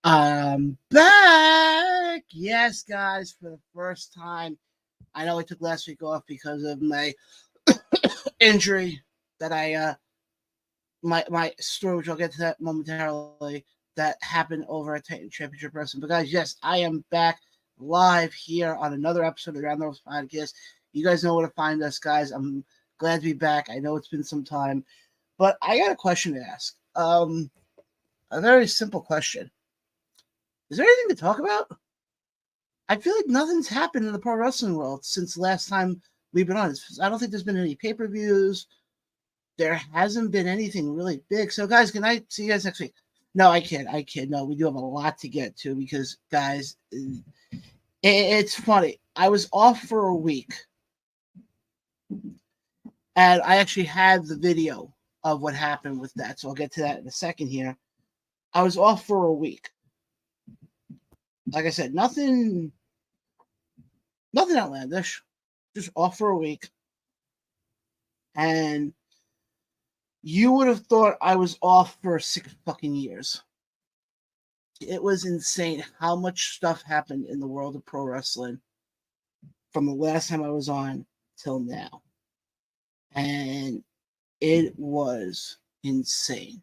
I'm back. Yes, guys, for the first time. I know I took last week off because of my injury that my story, which I'll get to that momentarily, that happened over at Titan Championship Wrestling. But guys, yes, I am back live here on another episode of the Round the Ropes Podcast. You guys know where to find us, guys. I'm glad to be back. I know it's been some time, but I got a question to ask. A very simple question. Is there anything to talk about? I feel like nothing's happened in the pro wrestling world since last time we've been on. I don't think there's been any pay-per-views. There hasn't been anything really big. So, guys, can I see you guys next week? No, I kid. No, we do have a lot to get to because, guys, it's funny. I was off for a week, and I actually had the video of what happened with that. So I'll get to that in a second here. I was off for a week. Like I said, nothing outlandish. Just off for a week. And you would have thought I was off for 6 fucking years. It was insane how much stuff happened in the world of pro wrestling from the last time I was on till now. And it was insane.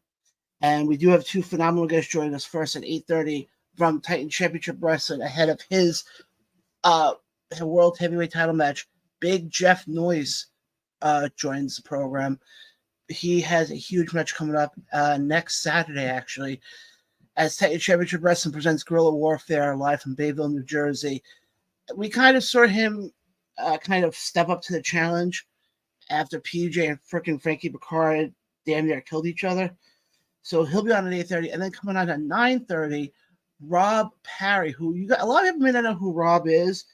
And we do have 2 phenomenal guests joining us first at 8:30 from Titan Championship Wrestling ahead of his World Heavyweight title match. Big Jeff Noyze joins the program. He has a huge match coming up next Saturday, actually, as Titan Championship Wrestling presents Guerrilla Warfare live from Bayville, New Jersey. We kind of saw him kind of step up to the challenge after PJ and frickin' Frankie Picard damn near killed each other. So he'll be on at 8:30, and then coming on at 9:30, Rob Parry, who you got a lot of people may not know who Rob is.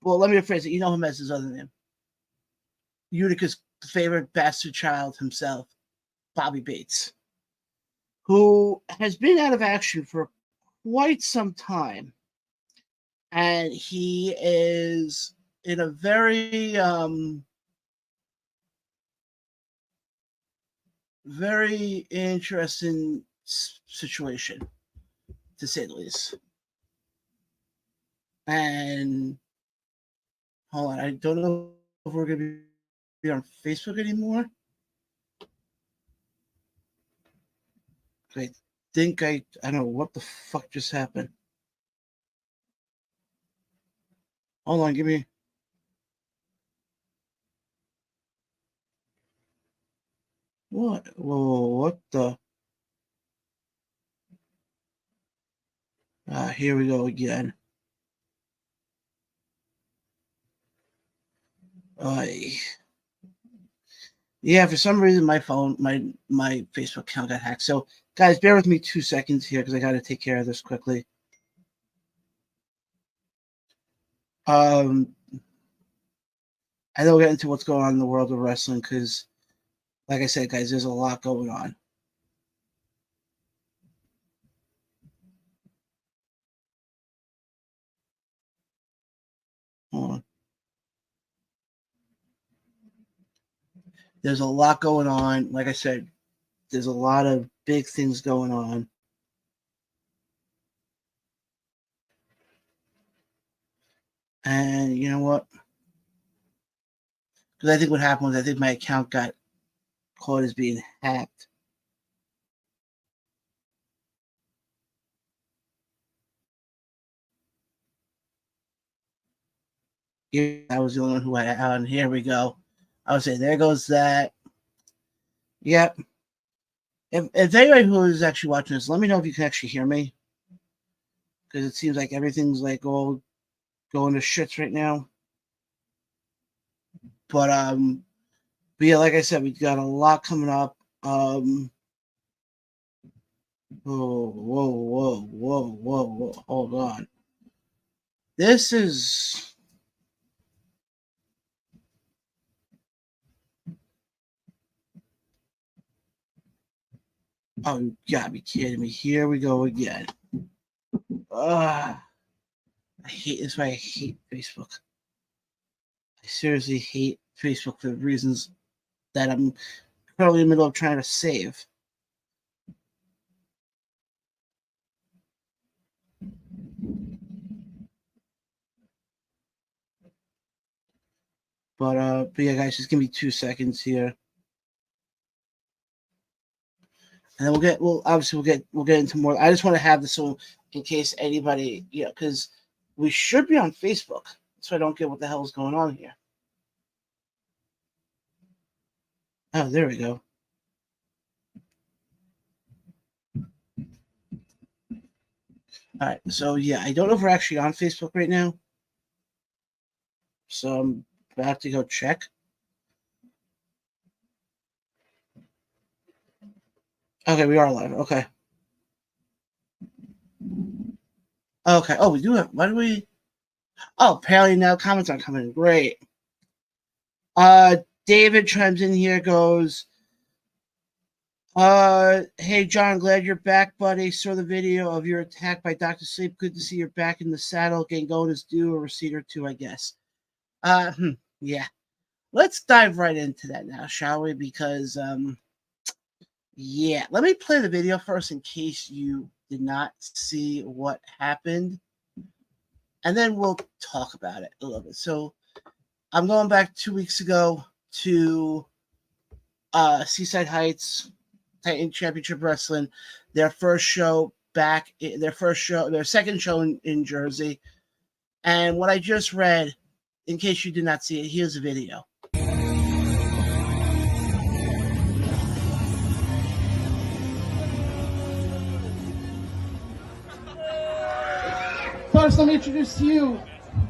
Well, let me rephrase it. You know him as his other name. Utica's favorite bastard child himself, Bobby Bates, who has been out of action for quite some time. And he is in a very, very interesting situation, to say the least. And hold on, I don't know if we're going to be on Facebook anymore. I think I don't know what the fuck just happened. Hold on, give me. What? Whoa, what the? Here we go again. Yeah, for some reason my phone, my Facebook account got hacked. So, guys, bear with me 2 seconds here because I got to take care of this quickly. I know we'll get into what's going on in the world of wrestling because, like I said, guys, there's a lot going on. Hold on. There's a lot going on. Like I said, there's a lot of big things going on. And you know what? Because I think what happened was I think my account got caught as being hacked. Yeah, I was the only one who had it on. Here we go. I would say there goes that. Yep. If anybody who is actually watching this, let me know if you can actually hear me. Because it seems like everything's like all going to shits right now. But yeah, like I said, we've got a lot coming up. Whoa, hold on. This is oh, you gotta be kidding me. Here we go again. I hate this. Why I hate Facebook. I seriously hate Facebook for reasons that I'm currently in the middle of trying to save. But yeah, guys, just give me 2 seconds here. And then we'll get into more. I just want to have this so in case anybody, because we should be on Facebook, so I don't get what the hell is going on here. Oh, there we go. All right, so yeah, I don't know if we're actually on Facebook right now, so I'm about to go check. Okay, we are live. Okay. Okay. Oh, we do have. Why do we? Oh, apparently now comments aren't coming in. Great. David chimes in here. Goes. Hey John, glad you're back, buddy. Saw the video of your attack by Dr. Sleep. Good to see you're back in the saddle. Gangone is due a receipt or two, I guess. Yeah. Let's dive right into that now, shall we? Because yeah, let me play the video first in case you did not see what happened, and then we'll talk about it a little bit. So I'm going back 2 weeks ago to Seaside Heights Titan Championship Wrestling, their first show back, their second show in Jersey. And what I just read, in case you did not see it, here's a video. First, let me introduce to you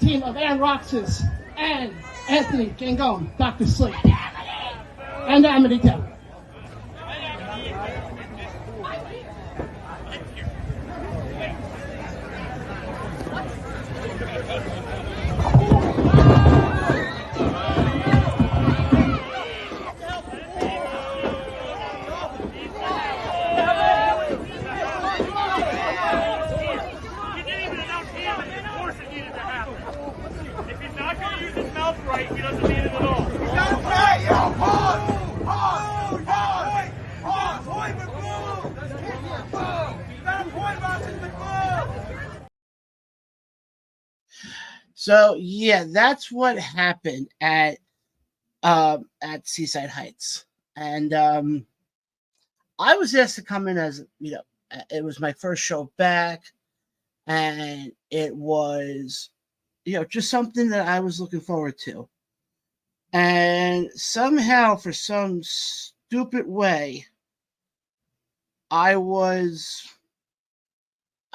the team of Aaron Roxas and Anthony Gangone, Dr. Sleep, and Amity Devil. So yeah, that's what happened at Seaside Heights, and I was asked to come in as it was my first show back, and it was just something that I was looking forward to, and somehow for some stupid way, I was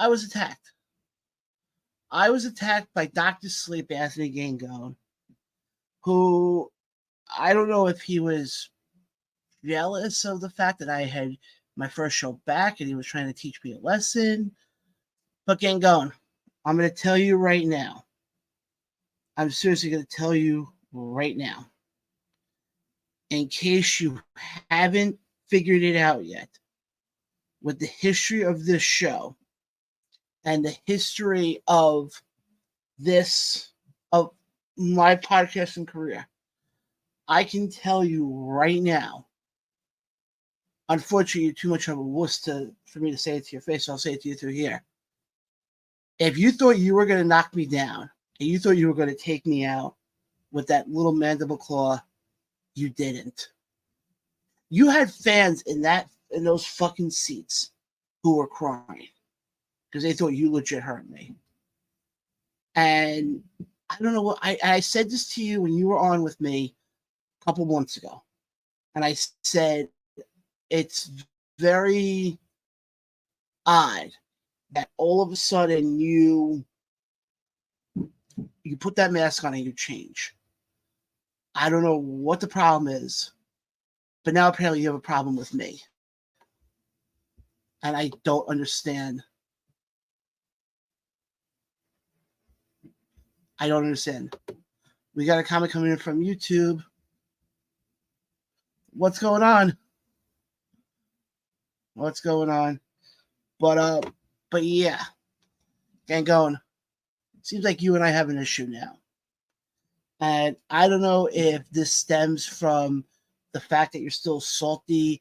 attacked. I was attacked by Dr. Sleep, Anthony Gangone, who I don't know if he was jealous of the fact that I had my first show back and he was trying to teach me a lesson. But Gangone, I'm going to tell you right now. I'm seriously going to tell you right now. In case you haven't figured it out yet, with the history of this show, and the history of my podcasting career, I can tell you right now, unfortunately, you're too much of a wuss for me to say it to your face, so I'll say it to you through here. If you thought you were going to knock me down, and you thought you were going to take me out with that little mandible claw, you didn't. You had fans in those fucking seats who were crying because they thought you legit hurt me. And I don't know what I said this to you when you were on with me a couple months ago. And I said it's very odd that all of a sudden you put that mask on and you change. I don't know what the problem is, but now apparently you have a problem with me. And I don't understand. I don't understand. We got a comment coming in from YouTube. What's going on? What's going on? But yeah. Gangone, seems like you and I have an issue now. And I don't know if this stems from the fact that you're still salty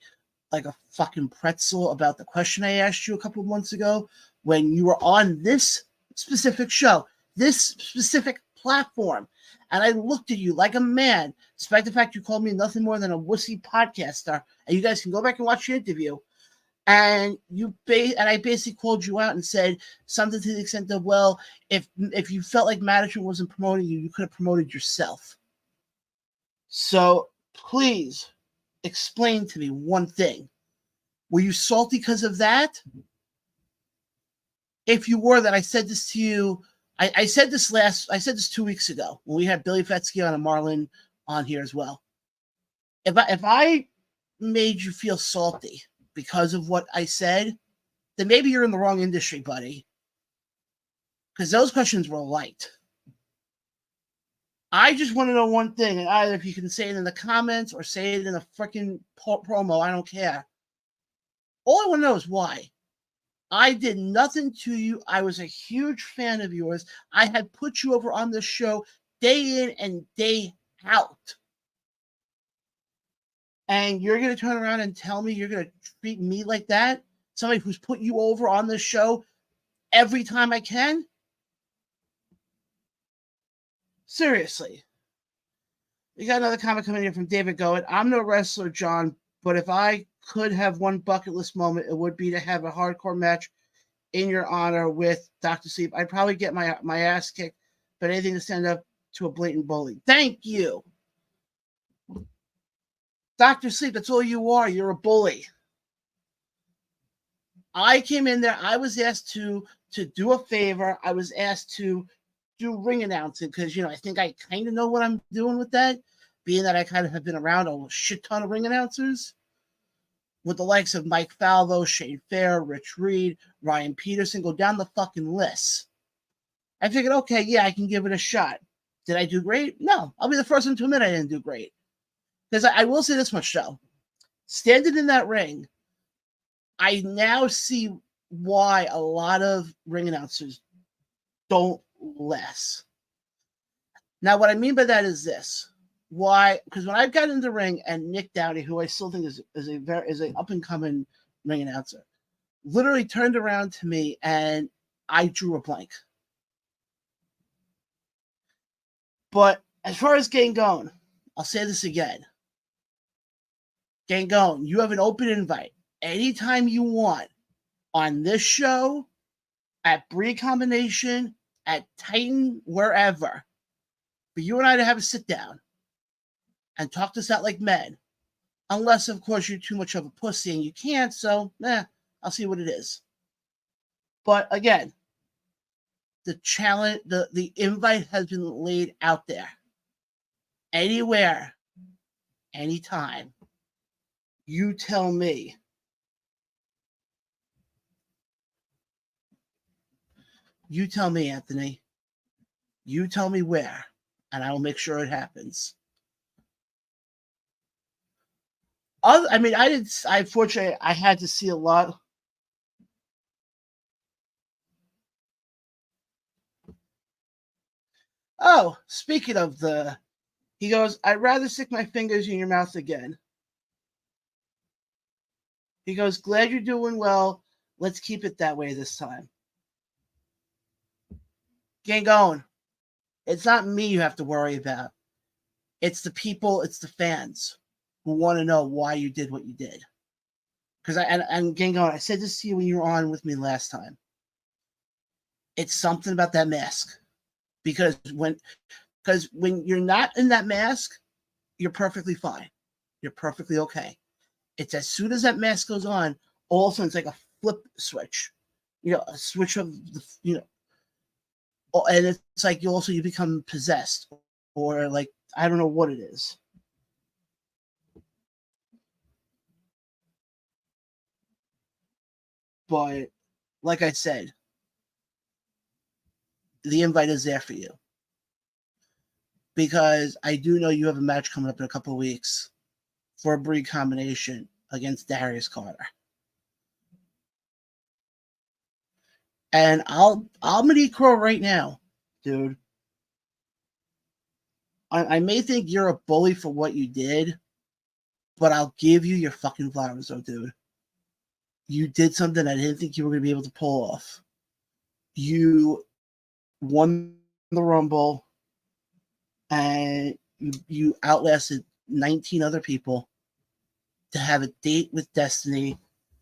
like a fucking pretzel about the question I asked you a couple of months ago when you were on this specific show, this specific platform. And I looked at you like a man, despite the fact you called me nothing more than a wussy podcaster. And you guys can go back and watch the interview. And I basically called you out and said something to the extent of, well, if you felt like management wasn't promoting you, you could have promoted yourself. So please explain to me one thing. Were you salty because of that? If you were, then I said this to you. I said this 2 weeks ago when we had Billy Fetsky on and Marlon on here as well. If I made you feel salty because of what I said, then maybe you're in the wrong industry, buddy. Because those questions were light. I just want to know one thing, and either if you can say it in the comments or say it in a freaking promo, I don't care. All I want to know is why. I did nothing to you. I was a huge fan of yours. I had put you over on this show day in and day out. And you're going to turn around and tell me you're going to treat me like that? Somebody who's put you over on this show every time I can? Seriously. We got another comment coming in from David Goen. I'm no wrestler, John, but if I could have one bucket list moment, it would be to have a hardcore match in your honor with Dr. Sleep. I'd probably get my ass kicked, but anything to stand up to a blatant bully. Thank you. Dr. Sleep, that's all you are. You're a bully. I came in there. I was asked to do a favor. I was asked to do ring announcing because, I think I kind of know what I'm doing with that, being that I kind of have been around a shit ton of ring announcers with the likes of Mike Falvo, Shane Fair, Rich Reed, Ryan Peterson, go down the fucking list. I figured, okay, yeah, I can give it a shot. Did I do great? No. I'll be the first one to admit I didn't do great. Because I will say this much, though. Standing in that ring, I now see why a lot of ring announcers don't last. Now, what I mean by that is this. Why? Because when I got in the ring and Nick Downey, who I still think is an up-and-coming ring announcer, literally turned around to me and I drew a blank. But as far as Gangone, I'll say this again. Gangone, you have an open invite anytime you want on this show, at Bree Combination, at Titan, wherever, for you and I to have a sit down and talk this out like men. Unless, of course, you're too much of a pussy and you can't, so, I'll see what it is. But again, the challenge, the invite has been laid out there. Anywhere, anytime. You tell me. You tell me, Anthony. You tell me where, and I will make sure it happens. Fortunately, I had to see a lot. Oh, speaking of he goes, I'd rather stick my fingers in your mouth again. He goes, glad you're doing well. Let's keep it that way this time. Gangone, it's not me you have to worry about. It's the people, it's the fans who want to know why you did what you did. Because and Gangone, I said this to you when you were on with me last time. It's something about that mask. Because when you're not in that mask, you're perfectly fine. You're perfectly okay. It's as soon as that mask goes on, all of a sudden it's like a flip switch. A switch of the, and it's like you become possessed, or like, I don't know what it is. But like I said, the invite is there for you. Because I do know you have a match coming up in a couple of weeks for a Bree Combination against Darius Carter. And I'm gonna eat crow right now, dude. I may think you're a bully for what you did, but I'll give you your fucking flowers, though, dude. You did something I didn't think you were gonna be able to pull off. You won the Rumble. and you outlasted 19 other people to have a date with Destiny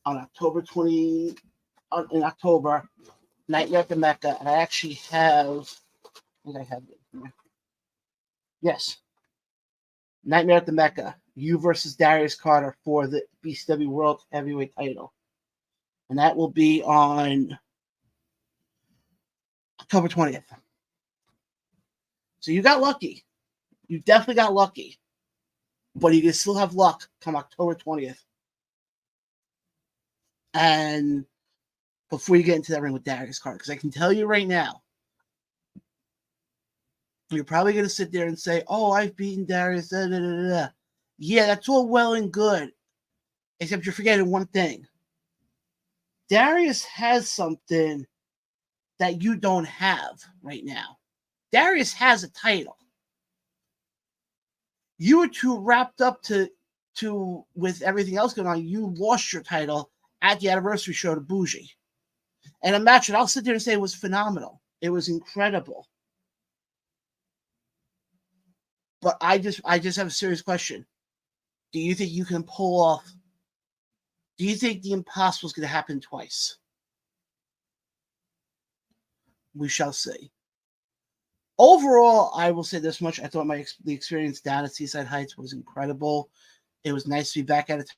on October 20 in October, Nightmare at the Mecca. And I actually have, I think I have it here. Yes, Nightmare at the Mecca. You versus Darius Carter for the BCW World Heavyweight title, and that will be on October 20th. So you got lucky. You definitely got lucky. But you can still have luck come October 20th. And before you get into that ring with Darius Carter, because I can tell you right now, you're probably going to sit there and say, oh, I've beaten Darius. Da, da, da, da. Yeah, that's all well and good. Except you're forgetting one thing. Darius has something that you don't have right now. Darius has a title. You were too wrapped up to with everything else going on. You lost your title at the anniversary show to BOURUGH. And a match that I'll sit there and say was phenomenal. It was incredible. But I just have a serious question. Do you think you can pull off? Do you think the impossible is going to happen twice? We shall see. Overall, I will say this much. I thought the experience down at Seaside Heights was incredible. It was nice to be back at it.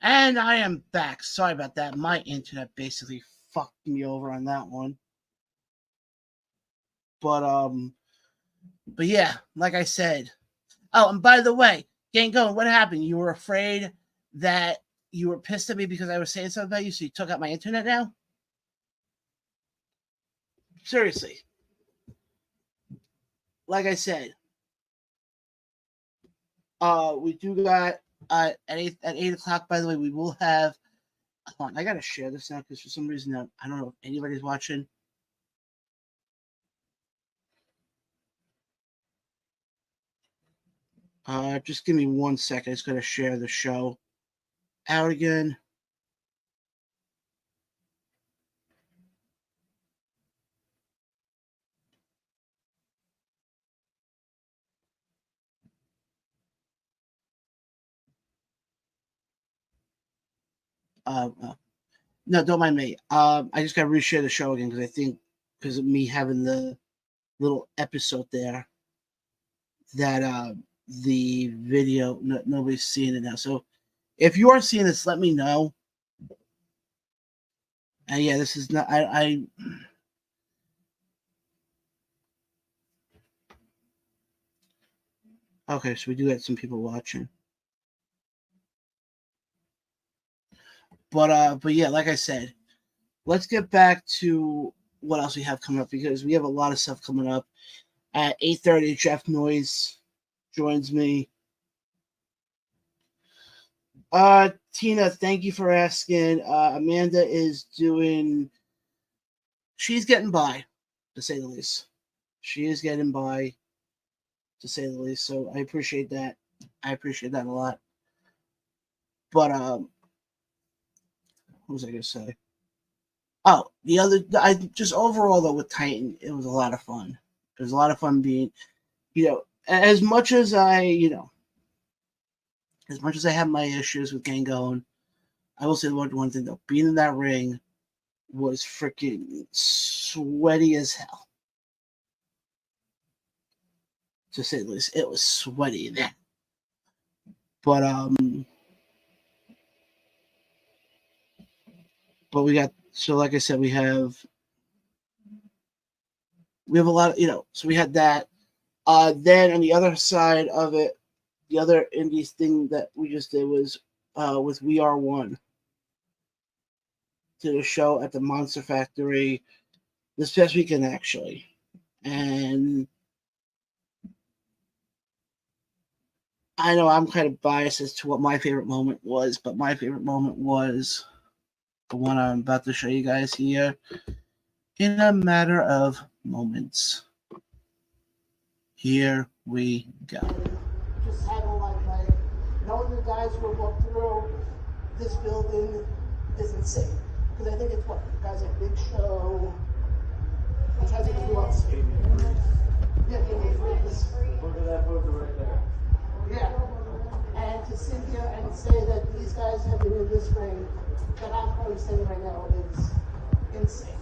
And I am back. Sorry about that. My internet basically fucked me over on that one. But yeah, like I said. Oh, and by the way, Gangone, what happened? You were afraid that you were pissed at me because I was saying something about you, so you took out my internet now? Seriously. Like I said, we do got at 8 o'clock, by the way, we will have. Hold on, I gotta share this now because for some reason I don't know if anybody's watching. Just give me 1 second. I just gotta share the show out again. No, don't mind me. I just gotta reshare the show again because I think because of me having the little episode there that the video nobody's seeing it now. So if you are seeing this, let me know. And yeah, this is not I okay, so we do have some people watching. But yeah, like I said, let's get back to what else we have coming up because we have a lot of stuff coming up. At 8:30, Jeff Noyze joins me. Tina, thank you for asking. Amanda is she's getting by, to say the least. She is getting by, to say the least. So I appreciate that. I appreciate that a lot. But what was I gonna say? Oh, just overall though with Titan, it was a lot of fun. It was a lot of fun being, as much as I have my issues with Gangone, I will say one thing though: being in that ring was freaking sweaty as hell. To say the least, it was sweaty in there. But we got, so like I said, we have a lot of, so we had that. Then on the other side of it, the other indies thing that we just did was with We Are One. Did a show at the Monster Factory this past weekend, actually. And I know I'm kind of biased as to what my favorite moment was, but my favorite moment was the one I'm about to show you guys here in a matter of moments. Here we go. Just had all like knowing the guys who have walked through this building is insane. Because I think it's guys like Big Show. I'm trying to think of who else. Yeah, look at that photo right there. Yeah. And to sit here and say that these guys have been in this ring that I'm probably saying right now is insane.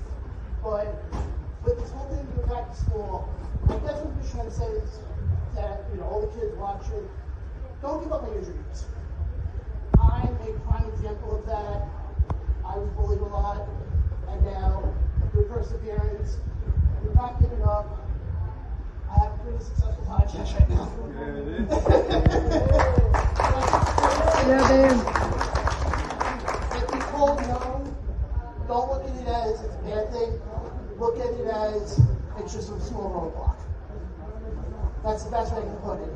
But with this whole thing going back to school, I guess what we're trying to say is that, all the kids watching, don't give up on your dreams. I'm a prime example of that. I was bullied a lot, and now through perseverance, we're not giving up. I have a pretty successful podcast right now. Yeah, babe. If you told no, don't look at it as it's a bad thing. Look at it as it's just a small roadblock. That's the best way I can put it,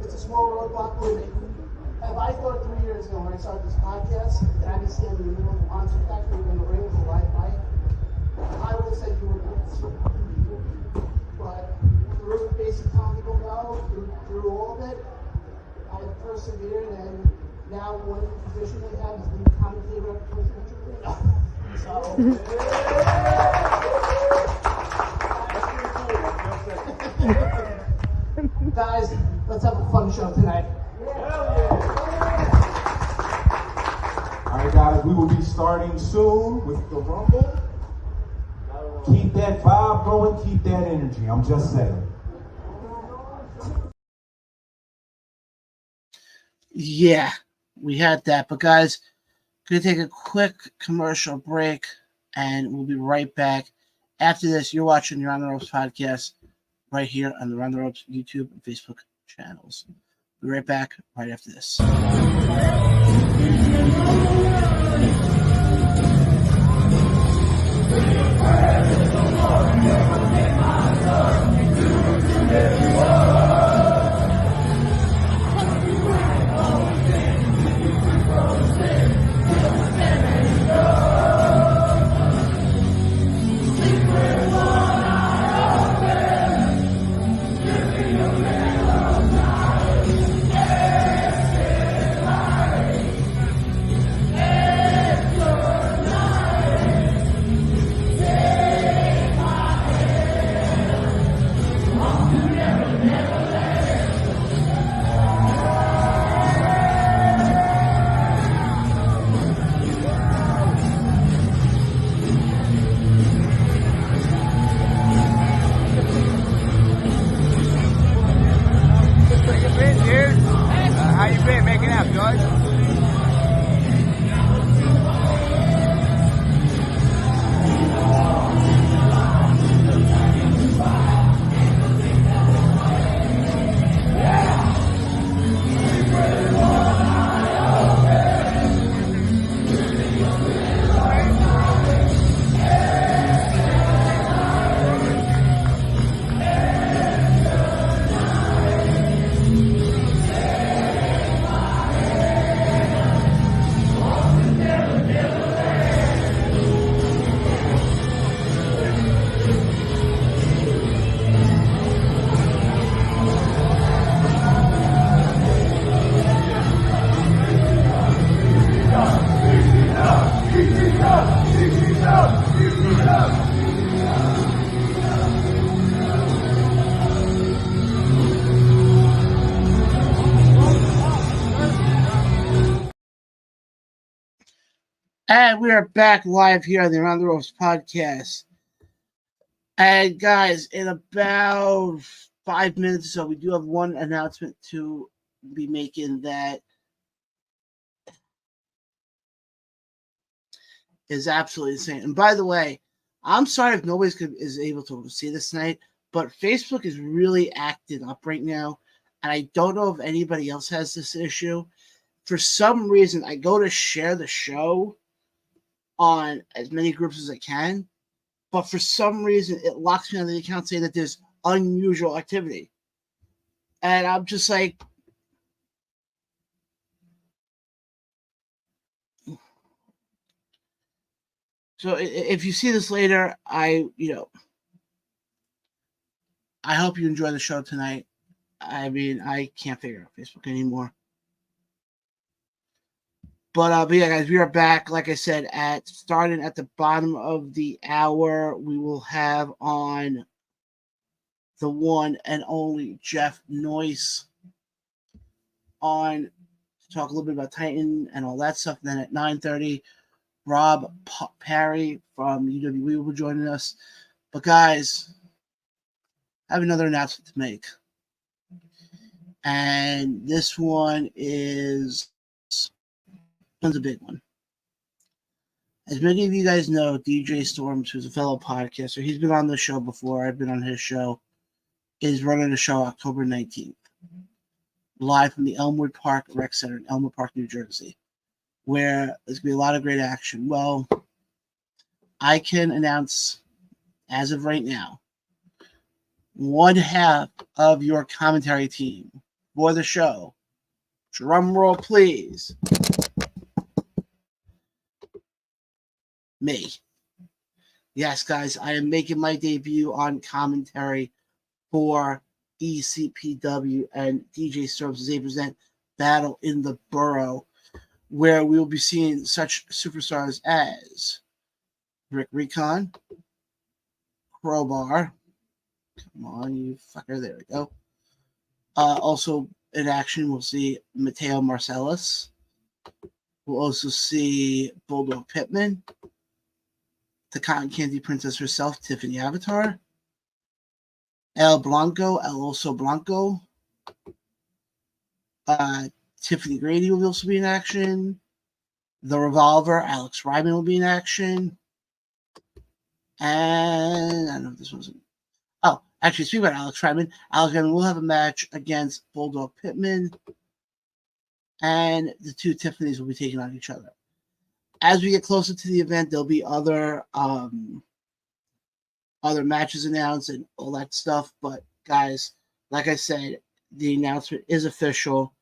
it's a small roadblock living. If I thought 3 years ago when I started this podcast that I'd be standing in the middle of the Monster Factory in the ring with a live mic, I would have said you were nuts. But through basic comedy go, through all of it, I persevered, and now one position they have is the commentator of the So, guys, let's have a fun show tonight. All right, guys, we will be starting soon with the Rumble. Keep that vibe going, keep that energy. I'm just saying. Yeah, we had that. But guys, gonna take a quick commercial break, and we'll be right back. After this, you're watching the Around the Ropes podcast right here on the Around the Ropes YouTube and Facebook channels. We'll be right back right after this. And we are back live here on the Around the Ropes podcast. And guys, in about 5 minutes or so, we do have one announcement to be making that is absolutely insane. And by the way, I'm sorry if nobody is able to see this tonight, but Facebook is really acting up right now. And I don't know if anybody else has this issue. For some reason, I go to share the show on as many groups as I can, but for some reason it locks me on the account saying that there's unusual activity. And I'm just like, so if you see this later, I hope you enjoy the show tonight. I mean, I can't figure out Facebook anymore. But yeah, guys, we are back. Like I said, starting at the bottom of the hour, we will have on the one and only Jeff Noyze on to talk a little bit about Titan and all that stuff. And then at 9:30, Rob Parry from UWE will be joining us. But guys, I have another announcement to make. And this one is a big one. As many of you guys know, DJ Storms, who's a fellow podcaster, he's been on the show before. I've been on his show. Is running a show October 19th, live from the Elmwood Park Rec Center in Elmwood Park, New Jersey, where there's going to be a lot of great action. Well, I can announce, as of right now, one half of your commentary team for the show. Drum roll, please. Me. Yes, guys, I am making my debut on commentary for ECPW and DJ Storms as they present Battle in the BOURUGH, where we will be seeing such superstars as Rick Recon, Crowbar. Come on, you fucker. There we go. Also in action, we'll see Mateo Marcellus. We'll also see Bulldog Pittman, the Cotton Candy Princess herself, Tiffany Avatar, El Oso Blanco, Tiffany Grady will also be in action. The Revolver, Alex Ryman will be in action. And I don't know if this wasn't. Oh, actually, speaking about Alex Ryman will have a match against Bulldog Pittman. And the two Tiffanys will be taking on each other. As we get closer to the event, there'll be other matches announced and all that stuff. But guys, like I said, the announcement is official.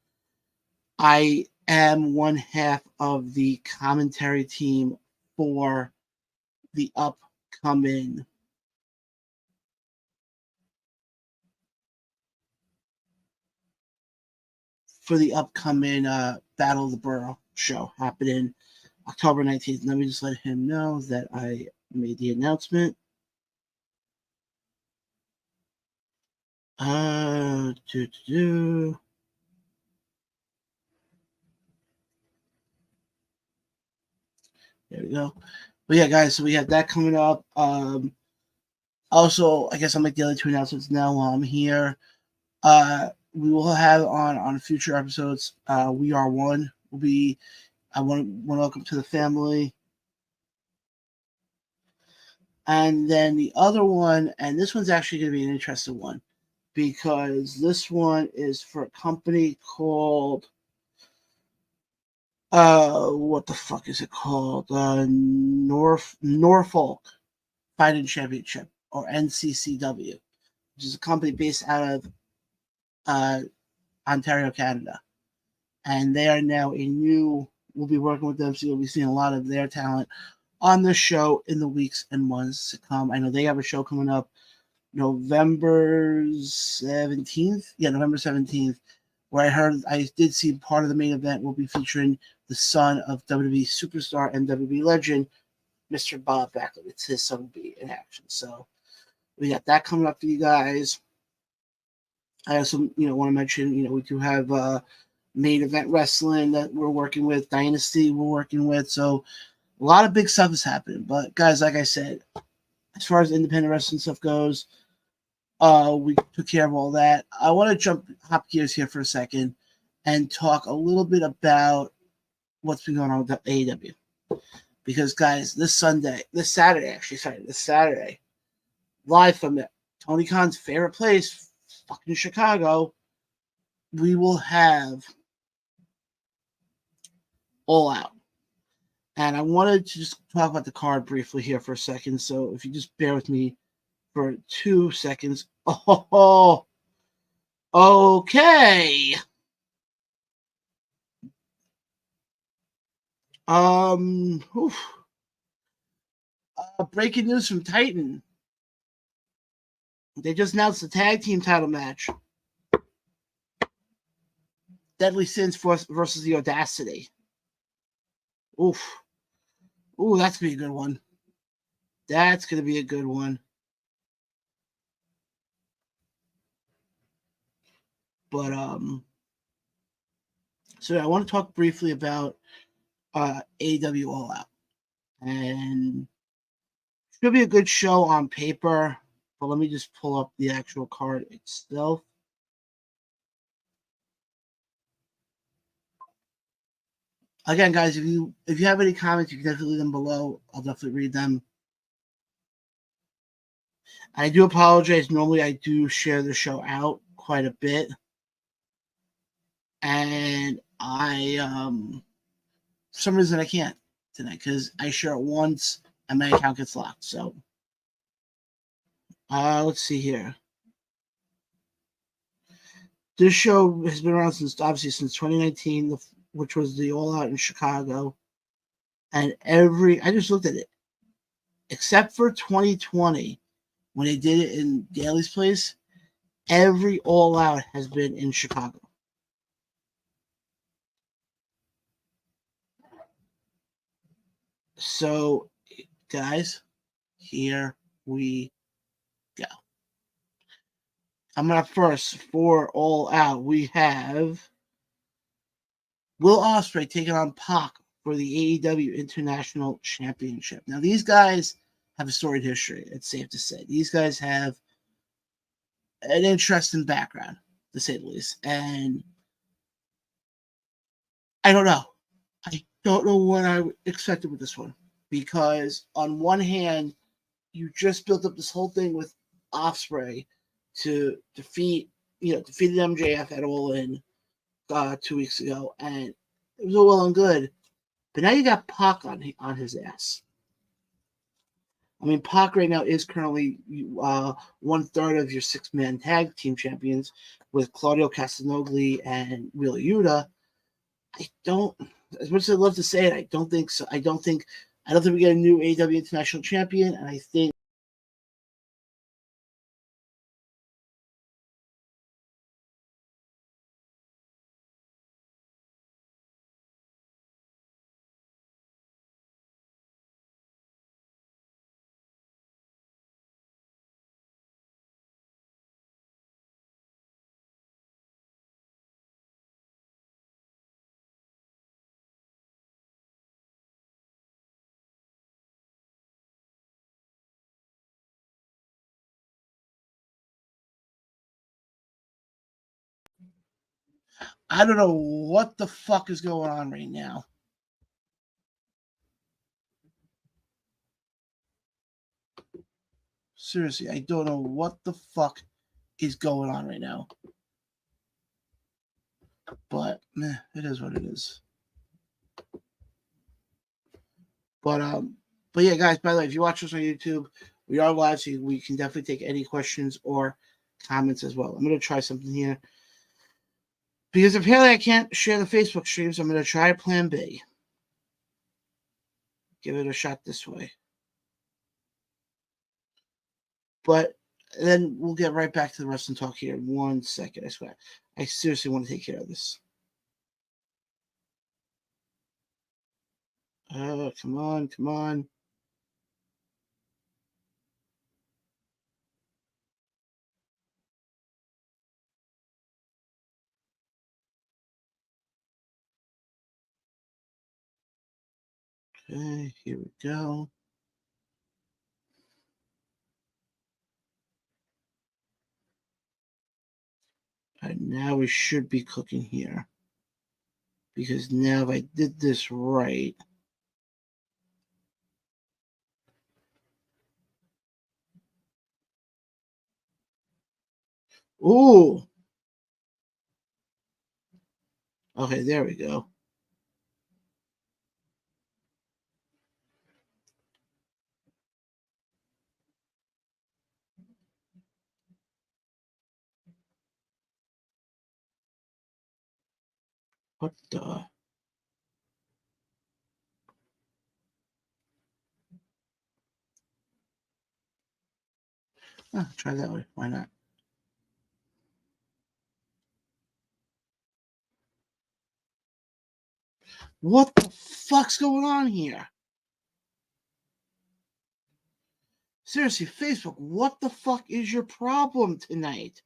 I am one half of the commentary team for the upcoming Battle of the BOURUGH show happening October 19th. Let me just let him know that I made the announcement. There we go. But yeah, guys, so we have that coming up. Also, I guess I'll make the other two announcements now while I'm here. We will have on future episodes, We Are One will be. I want to welcome to the family. And then the other one, and this one's actually going to be an interesting one, because this one is for a company called, what the fuck is it called? Norfolk Fighting Championship, or NCCW, which is a company based out of Ontario, Canada. And they are now we'll be working with them, so you'll be seeing a lot of their talent on the show in the weeks and months to come. I know they have a show coming up November 17th. Yeah, November 17th, where I did see part of the main event will be featuring the son of WWE superstar and WWE legend, Mr. Bob Backlund. It's his son will be in action. So we got that coming up for you guys. I also, want to mention, we do have main event wrestling that we're working with, Dynasty we're working with. So A lot of big stuff is happening. But guys, like I said, as far as independent wrestling stuff goes, we took care of all that. I want to hop gears here for a second and talk a little bit about what's been going on with the AEW. Because guys, this Saturday, live from Tony Khan's favorite place, fucking Chicago, we will have All Out. And I wanted to just talk about the card briefly here for a second. So if you just bear with me for 2 seconds. Oh, okay. Breaking news from Titan. They just announced the tag team title match. Deadly Sins versus the Audacity. Ooh, that's gonna be a good one. That's gonna be a good one. But so I want to talk briefly about AEW All Out, and it's gonna be a good show on paper. But let me just pull up the actual card itself. Again, guys, if you have any comments, you can definitely leave them below. I'll definitely read them. I do apologize. Normally, I do share the show out quite a bit, and for some reason I can't tonight because I share it once and my account gets locked. So, let's see here. This show has been around since 2019, which was the All Out in Chicago. And I just looked at it, except for 2020 when they did it in Daly's place, every All Out has been in Chicago. So, guys, here we go. Coming up first for All Out, we have Will Ospreay taking on Pac for the AEW International Championship. Now, these guys have a storied history, it's safe to say. These guys have an interesting background, to say the least. And I don't know. I don't know what I expected with this one. Because on one hand, you just built up this whole thing with Ospreay to defeated MJF at All In 2 weeks ago, and it was all well and good. But now you got Pac on his ass. I mean, Pac right now is currently 1/3 of your 6-man tag team champions with Claudio Castagnoli and Wheeler Yuta. As much as I'd love to say it, I don't think so. I don't think we get a new AEW International Champion, and I think I don't know what the fuck is going on right now. Seriously, I don't know what the fuck is going on right now. But it is what it is. But yeah, guys, by the way, if you watch us on YouTube, we are live, so we can definitely take any questions or comments as well. I'm gonna try something here. Because apparently I can't share the Facebook streams, I'm gonna try plan B. Give it a shot this way. But then we'll get right back to the wrestling talk here in 1 second. I swear. I seriously want to take care of this. Come on, come on. Okay, here we go. And now we should be cooking here. Because now if I did this right. Ooh. Okay, there we go. What the? Try that way. Why not? What the fuck's going on here? Seriously, Facebook, what the fuck is your problem tonight?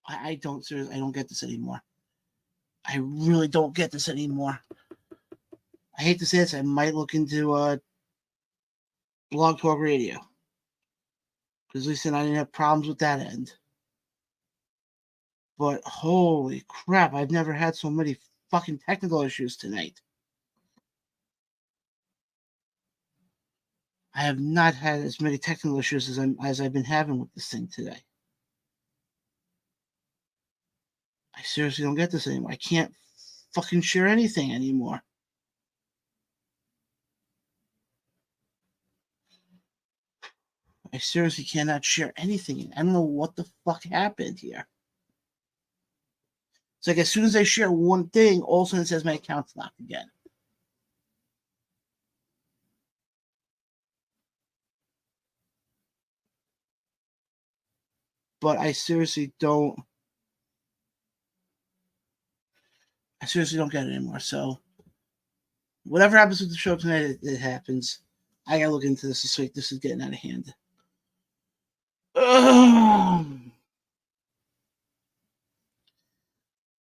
I don't seriously, I don't get this anymore. I really don't get this anymore. I hate to say this, I might look into Blog Talk Radio. Because at least then I didn't have problems with that end. But holy crap, I've never had so many fucking technical issues tonight. I have not had as many technical issues as I've been having with this thing today. I seriously don't get this anymore. I can't fucking share anything anymore. I seriously cannot share anything. I don't know what the fuck happened here. It's like as soon as I share one thing, all of a sudden it says my account's locked again. But I seriously don't get it anymore. So whatever happens with the show tonight, it happens. I gotta look into this this week. This is getting out of hand.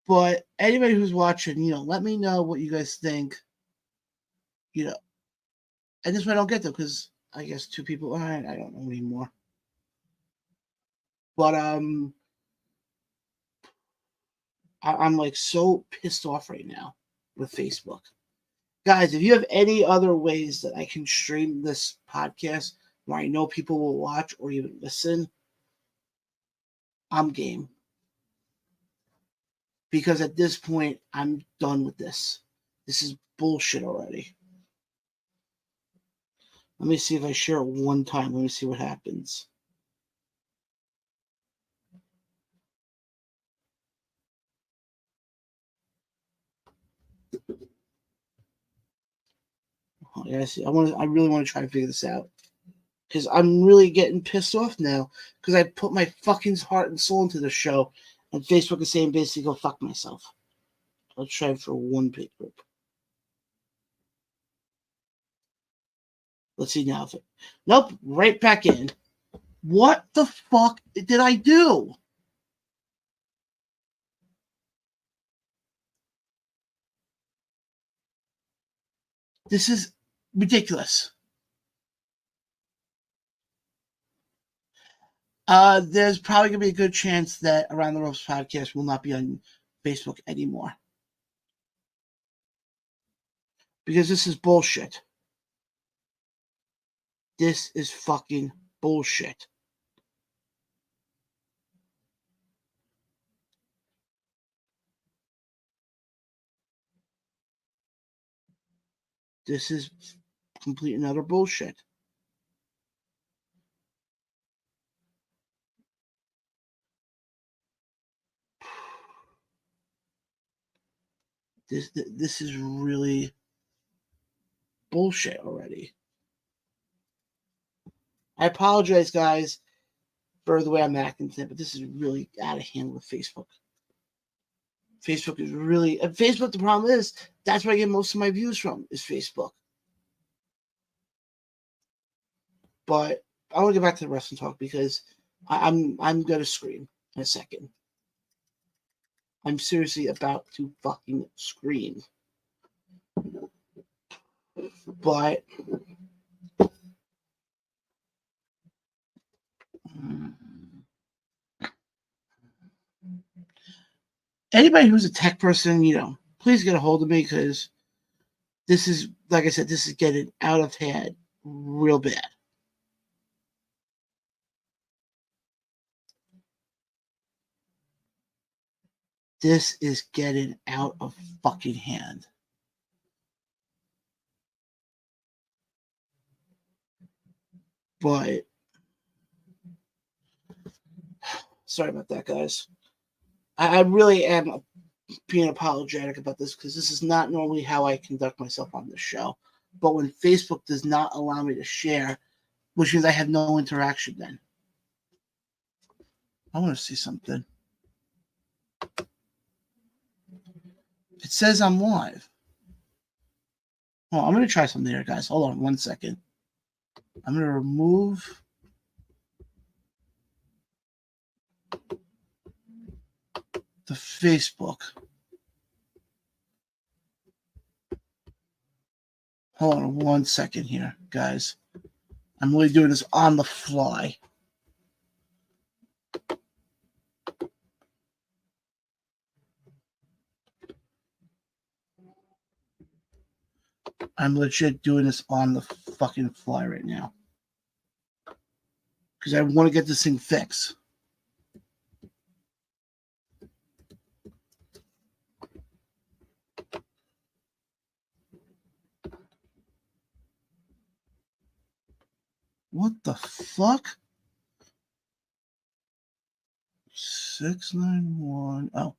But anybody who's watching, let me know what you guys think. And this one I don't get though, because I guess two people. I don't know anymore. But I'm like so pissed off right now with Facebook. Guys, if you have any other ways that I can stream this podcast where I know people will watch or even listen, I'm game. Because at this point, I'm done with this. This is bullshit already. Let me see if I share it one time. Let me see what happens. I see. I really want to try to figure this out. Because I'm really getting pissed off now. Because I put my fucking heart and soul into the show. And Facebook is saying basically go fuck myself. Let's try it for one big group. Let's see now. Nope, right back in. What the fuck did I do? This is ridiculous. There's probably going to be a good chance that Around the Ropes podcast will not be on Facebook anymore. Because this is bullshit. This is fucking bullshit. This is complete and utter bullshit. This is really bullshit already. I apologize, guys, for the way I'm acting today, but this is really out of hand with Facebook. Facebook is really... Facebook, the problem is, that's where I get most of my views from, is Facebook. But I want to get back to the wrestling talk because I'm going to scream in a second. I'm seriously about to fucking scream. But anybody who's a tech person, please get a hold of me, because this is, like I said, this is getting out of hand real bad. This is getting out of fucking hand. But sorry about that, guys. I really am being apologetic about this, because this is not normally how I conduct myself on this show. But when Facebook does not allow me to share, which means I have no interaction then. I want to see something. It says I'm live. Oh, I'm going to try something here, guys. Hold on 1 second. I'm going to remove the Facebook. Hold on 1 second here, guys. I'm really doing this on the fly. I'm legit doing this on the fucking fly right now, because I want to get this thing fixed. What the fuck? 691. Oh,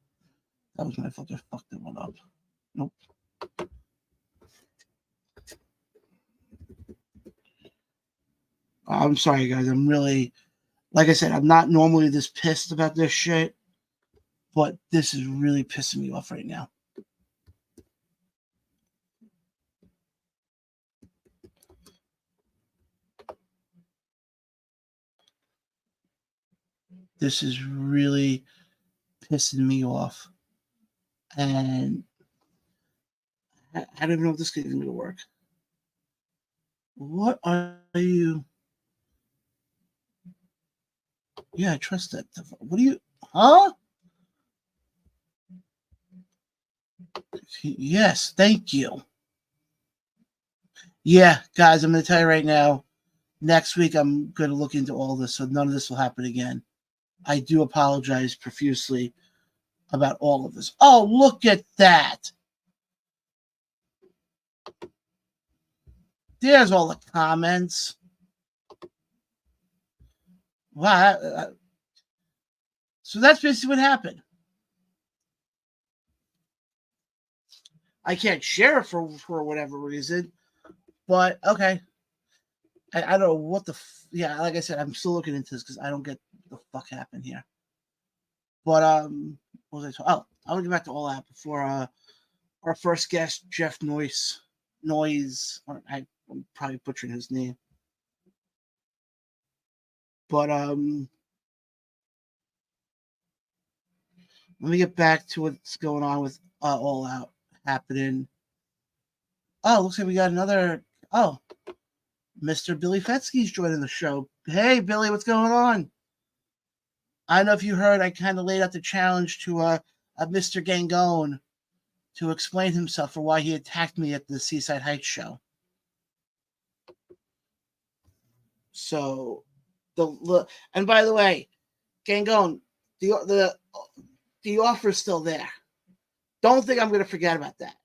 that was my fault. I fucked that one up. Nope. I'm sorry, guys. I'm really, like I said, I'm not normally this pissed about this shit, but this is really pissing me off right now. This is really pissing me off. And I don't even know if this is going to work. What are you? Yeah, I trust that. What do you? Huh? Yes, thank you. Yeah, guys, I'm going to tell you right now. Next week, I'm going to look into all this, so none of this will happen again. I do apologize profusely about all of this. Oh, look at that. There's all the comments. Wow. So that's basically what happened. I can't share it for whatever reason, but okay. I don't know what the yeah. Like I said, I'm still looking into this because I don't get what the fuck happened here. But what was I talking? Oh, I want to get back to All Out before our first guest, Jeff Noyze. I'm probably butchering his name, but let me get back to what's going on with All Out happening. Oh, looks like we got another. Oh, Mr. Billy Fetsky's joining the show. Hey, Billy, what's going on? I don't know if you heard, I kind of laid out the challenge to Mr. Gangone to explain himself for why he attacked me at the Seaside Heights show. So, and by the way, Gangone, the offer is still there. Don't think I'm going to forget about that,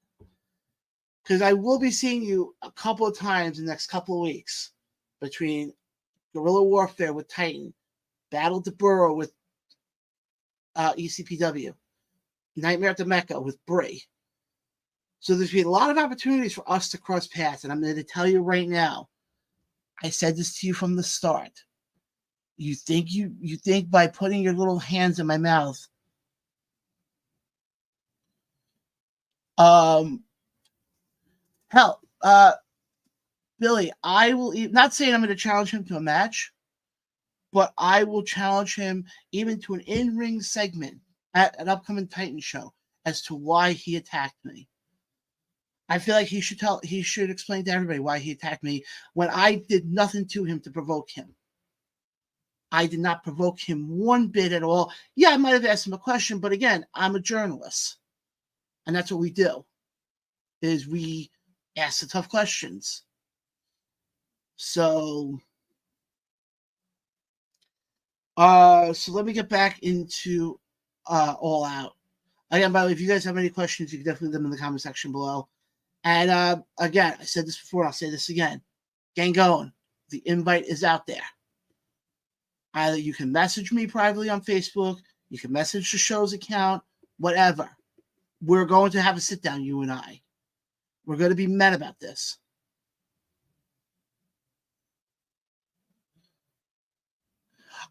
because I will be seeing you a couple of times in the next couple of weeks between Guerrilla Warfare with Titan, Battle to BOURUGH with ECPW, Nightmare at the Mecca with Bray. So there's been a lot of opportunities for us to cross paths, and I'm going to tell you right now, I said this to you from the start. You think by putting your little hands in my mouth, hell, Billy, I will not saying I'm going to challenge him to a match, but I will challenge him even to an in-ring segment at an upcoming Titan show as to why he attacked me. I feel like he should explain to everybody why he attacked me when I did nothing to him to provoke him. I did not provoke him one bit at all. Yeah, I might have asked him a question, but again, I'm a journalist. And that's what we do, is we ask the tough questions. So let me get back into All Out. Again, by the way, if you guys have any questions, you can definitely leave them in the comment section below. And again, I said this before, I'll say this again. Gangone, the invite is out there. Either you can message me privately on Facebook, you can message the show's account, whatever. We're going to have a sit down, you and I. We're going to be men about this.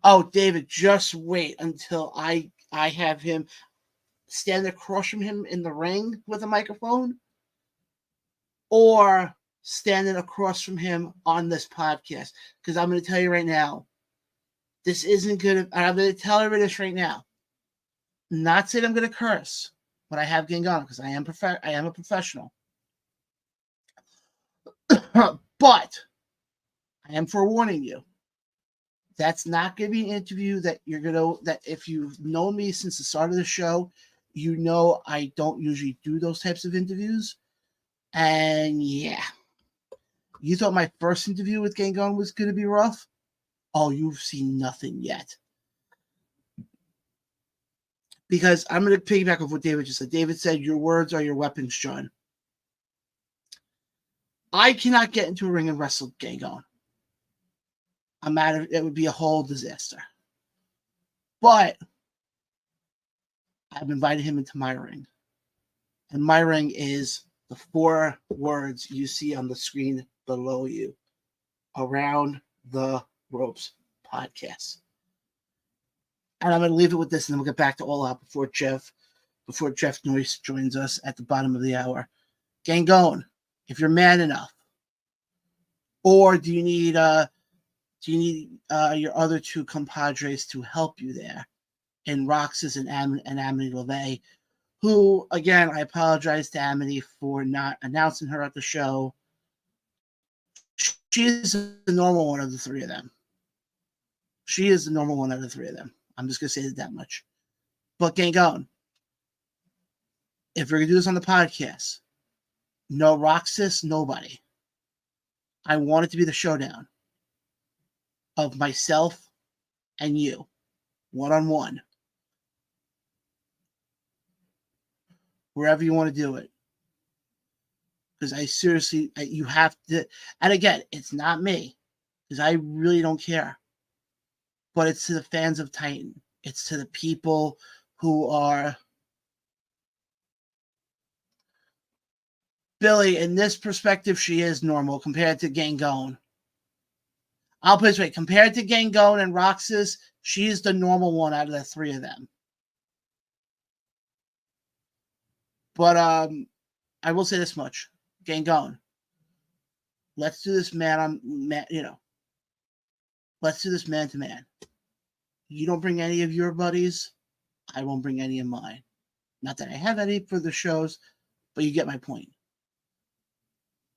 Oh, David, just wait until I have him stand across from him in the ring with a microphone, or standing across from him on this podcast. Because I'm going to tell you right now, this isn't good. I'm going to tell everybody this right now. Not saying I'm going to curse when I have Gangone, because I am a professional. But I am forewarning you. That's not going to be an interview that that if you've known me since the start of the show, you know I don't usually do those types of interviews. And yeah, you thought my first interview with Gangone was going to be rough? Oh, you've seen nothing yet. Because I'm going to piggyback off what David just said. David said, your words are your weapons, John. I cannot get into a ring and wrestle Gangone. It would be a whole disaster. But I've invited him into my ring. And my ring is the 4 words you see on the screen below you. Around the Ropes podcast. And I'm going to leave it with this, and then we'll get back to All Out before Jeff Noyze joins us at the bottom of the hour. Gangone, if you're man enough, or do you need your other 2 compadres to help you there, in Roxas and Amity LeVay, who, again, I apologize to Amity for not announcing her at the show. She is the normal one of the 3 of them. She is the normal one out of the 3 of them. I'm just going to say that much. But Gangone, if we're going to do this on the podcast, no Roxas, nobody. I want it to be the showdown of myself and you, one-on-one. Wherever you want to do it. Because you have to, and again, it's not me, because I really don't care. But it's to the fans of Titan. It's to the people who are... Billy, in this perspective, she is normal compared to Gangone. I'll put it this way. Compared to Gangone and Roxas, she's the normal one out of the 3 of them. But I will say this much. Gangone, let's do this let's do this man to man. You don't bring any of your buddies, I won't bring any of mine. Not that I have any for the shows, but you get my point.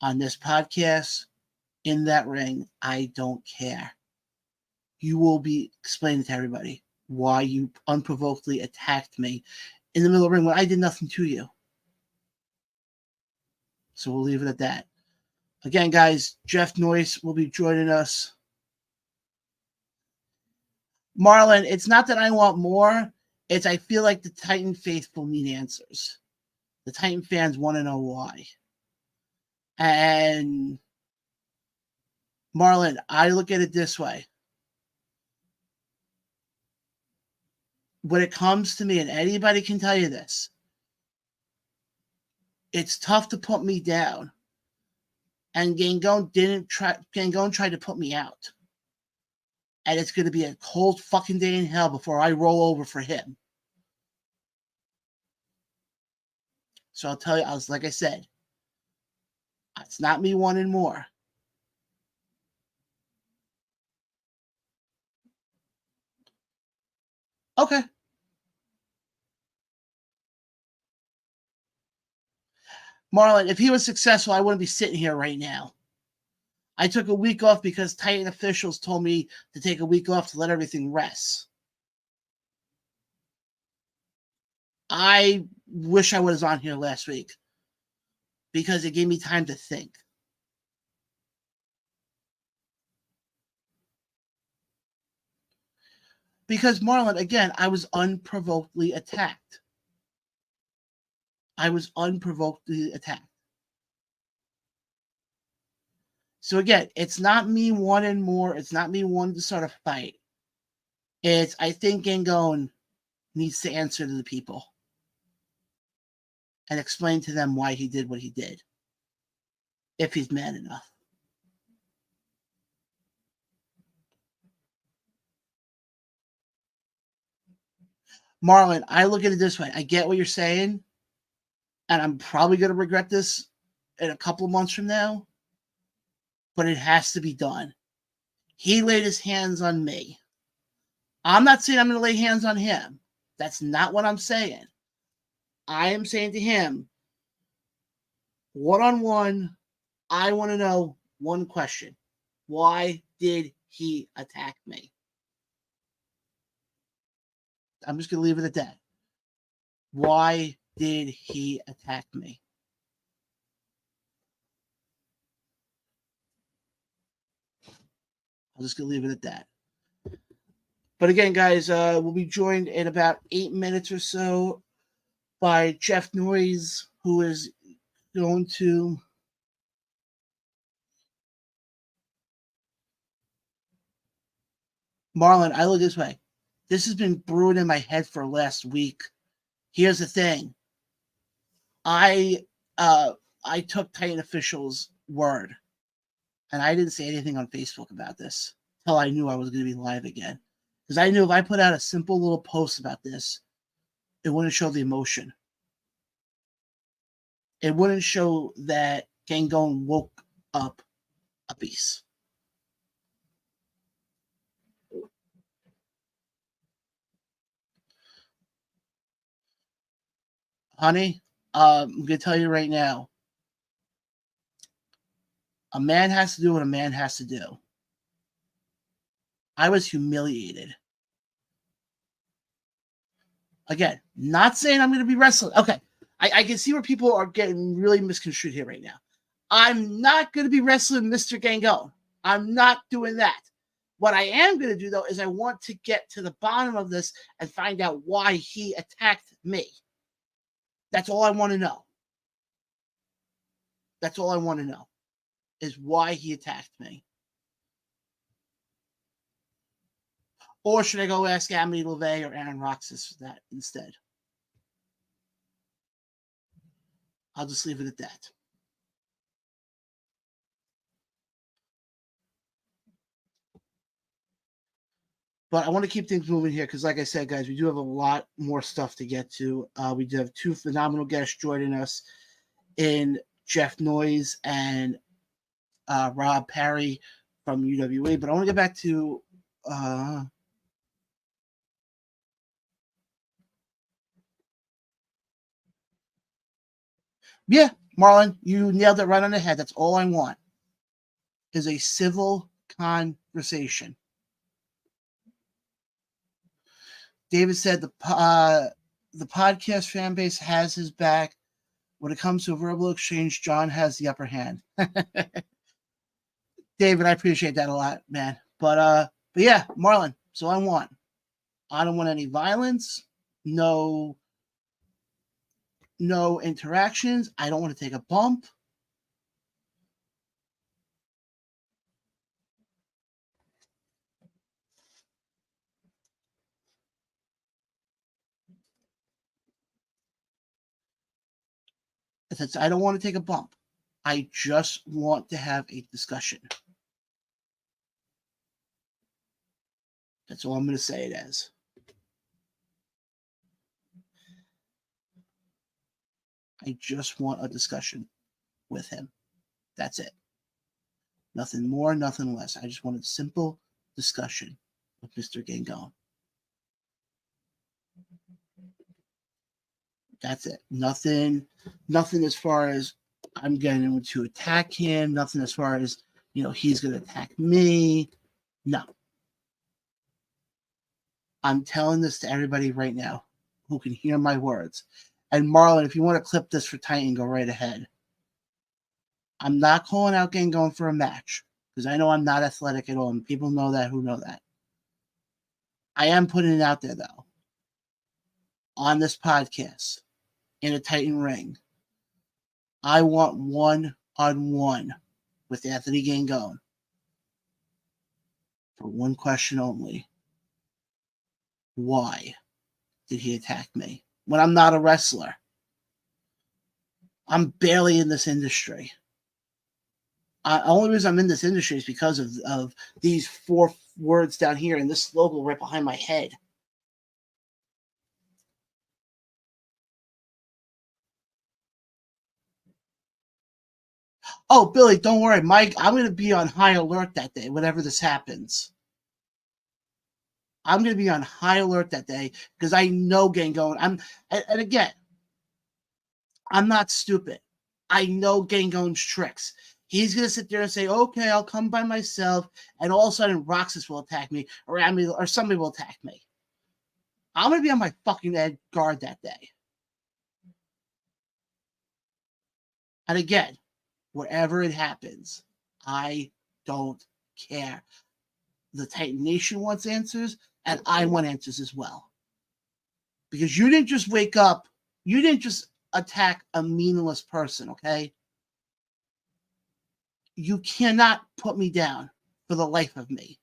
On this podcast, in that ring, I don't care. You will be explaining to everybody why you unprovokedly attacked me in the middle of the ring when I did nothing to you. So we'll leave it at that. Again, guys, Jeff Noyze will be joining us. Marlon, it's not that I want more. It's I feel like the Titan faithful need answers. The Titan fans want to know why. And Marlon, I look at it this way. When it comes to me, and anybody can tell you this, it's tough to put me down. And Gangone tried to put me out. And it's going to be a cold fucking day in hell before I roll over for him. So I'll tell you, like I said, it's not me wanting more. Okay. Marlon, if he was successful, I wouldn't be sitting here right now. I took a week off because Titan officials told me to take a week off to let everything rest. I wish I was on here last week because it gave me time to think. Because, Marlon, again, I was unprovokedly attacked. I was unprovokedly attacked. So, again, it's not me wanting more. It's not me wanting to start a fight. It's, I think Gangone needs to answer to the people and explain to them why he did what he did, if he's man enough. Marlon, I look at it this way. I get what you're saying, and I'm probably going to regret this in a couple of months from now, but it has to be done. He laid his hands on me. I'm not saying I'm going to lay hands on him. That's not what I'm saying. I am saying to him, one-on-one, I want to know one question. Why did he attack me? I'm just going to leave it at that. Why did he attack me? I'm just going to leave it at that. But again, guys, we'll be joined in about 8 minutes or so by Jeff Noyze, who is going to Marlon, I look this way. This has been brewing in my head for last week. Here's the thing. I took Titan officials' word, and I didn't say anything on Facebook about this until I knew I was going to be live again. Because I knew if I put out a simple little post about this, it wouldn't show the emotion. It wouldn't show that Gangone woke up a beast. Honey, I'm going to tell you right now. A man has to do what a man has to do. I was humiliated. Again, not saying I'm going to be wrestling. Okay, I can see where people are getting really misconstrued here right now. I'm not going to be wrestling Mr. Gangone. I'm not doing that. What I am going to do, though, is I want to get to the bottom of this and find out why he attacked me. That's all I want to know. That's all I want to know, is why he attacked me. Or should I go ask Amity LeVay or Aaron Roxas for that instead? I'll just leave it at that. But I want to keep things moving here because, like I said, guys, we do have a lot more stuff to get to. We do have two phenomenal guests joining us in Jeff Noyze and Rob Parry from UWA. But I want to get back to yeah, Marlon, you nailed it right on the head. That's all I want, is a civil conversation. David said the podcast fan base has his back. When it comes to a verbal exchange, John has the upper hand. David, I appreciate that a lot, man. But yeah, Marlon, so I don't want any violence, no interactions. I don't want to take a bump. I don't want to take a bump. I just want to have a discussion. That's all I'm going to say it as. I just want a discussion with him. That's it. Nothing more, nothing less. I just wanted a simple discussion with Mr. Gangone. That's it. Nothing as far as I'm going to attack him. Nothing as far as, he's going to attack me. No. I'm telling this to everybody right now who can hear my words. And Marlon, if you want to clip this for Titan, go right ahead. I'm not calling out Gangone for a match because I know I'm not athletic at all, and people know that who know that. I am putting it out there, though, on this podcast, in a Titan ring. I want one-on-one with Anthony Gangone for one question only. Why did he attack me when I'm not a wrestler? I'm barely in this industry. The only reason I'm in this industry is because of these 4 words down here and this logo right behind my head. Oh, Billy, don't worry. Mike, I'm going to be on high alert that day, whenever this happens. I'm going to be on high alert that day because I know Gangone. And again, I'm not stupid. I know Gangone's tricks. He's going to sit there and say, okay, I'll come by myself, and all of a sudden Roxas will attack me, or somebody will attack me. I'm going to be on my fucking guard that day. And again, wherever it happens, I don't care. The Titan Nation wants answers, and I want answers as well. Because you didn't just wake up, you didn't just attack a meaningless person, okay? You cannot put me down for the life of me.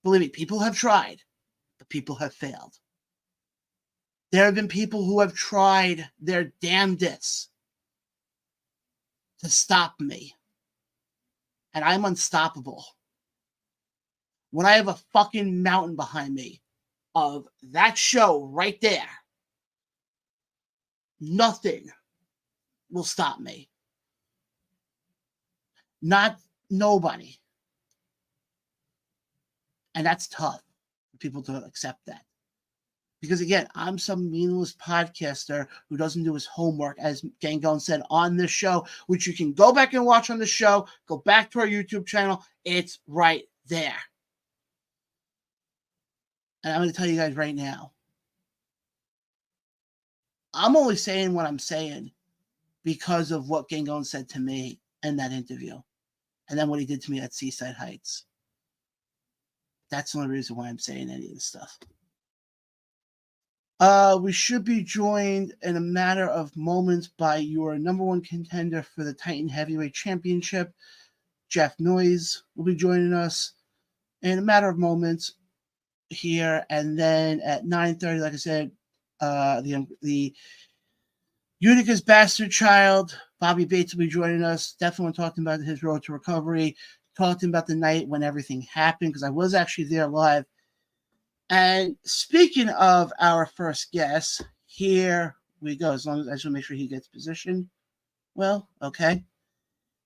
Believe me, people have tried, but people have failed. There have been people who have tried their damnedest to stop me. And I'm unstoppable. When I have a fucking mountain behind me of that show right there, nothing will stop me. Not nobody. And that's tough for people to accept that. Because again, I'm some meaningless podcaster who doesn't do his homework, as Gangone said on this show, which you can go back and watch on the show. Go back to our YouTube channel. It's right there. And I'm going to tell you guys right now, I'm only saying what I'm saying because of what Gangone said to me in that interview. And then what he did to me at Seaside Heights. That's the only reason why I'm saying any of this stuff. We should be joined in a matter of moments by your number 1 contender for the Titan Heavyweight Championship, Jeff Noyze will be joining us in a matter of moments here. And then at 9:30, like I said, the Unica's bastard child, Bobby Bates, will be joining us. Definitely talking about his road to recovery, talking about the night when everything happened, because I was actually there live. And speaking of our first guest, here we go. As long as I just want to make sure he gets positioned. Well, okay.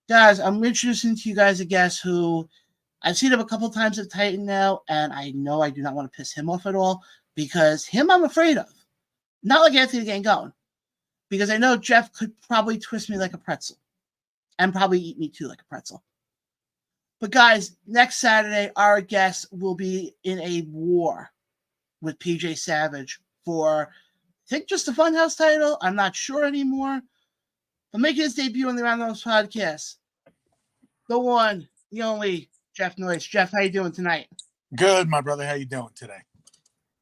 Guys, I'm introducing to you guys a guest who I've seen him a couple times at Titan now, and I know I do not want to piss him off at all, because him I'm afraid of. Not like Anthony Gangone, because I know Jeff could probably twist me like a pretzel and probably eat me too like a pretzel. But guys, next Saturday, our guest will be in a war with PJ Savage for, I think, just the Funhouse title. I'm not sure anymore. But making his debut on the Round Those podcast, the one, the only, Jeff Noyze. Jeff, how you doing tonight? Good, my brother. How you doing today?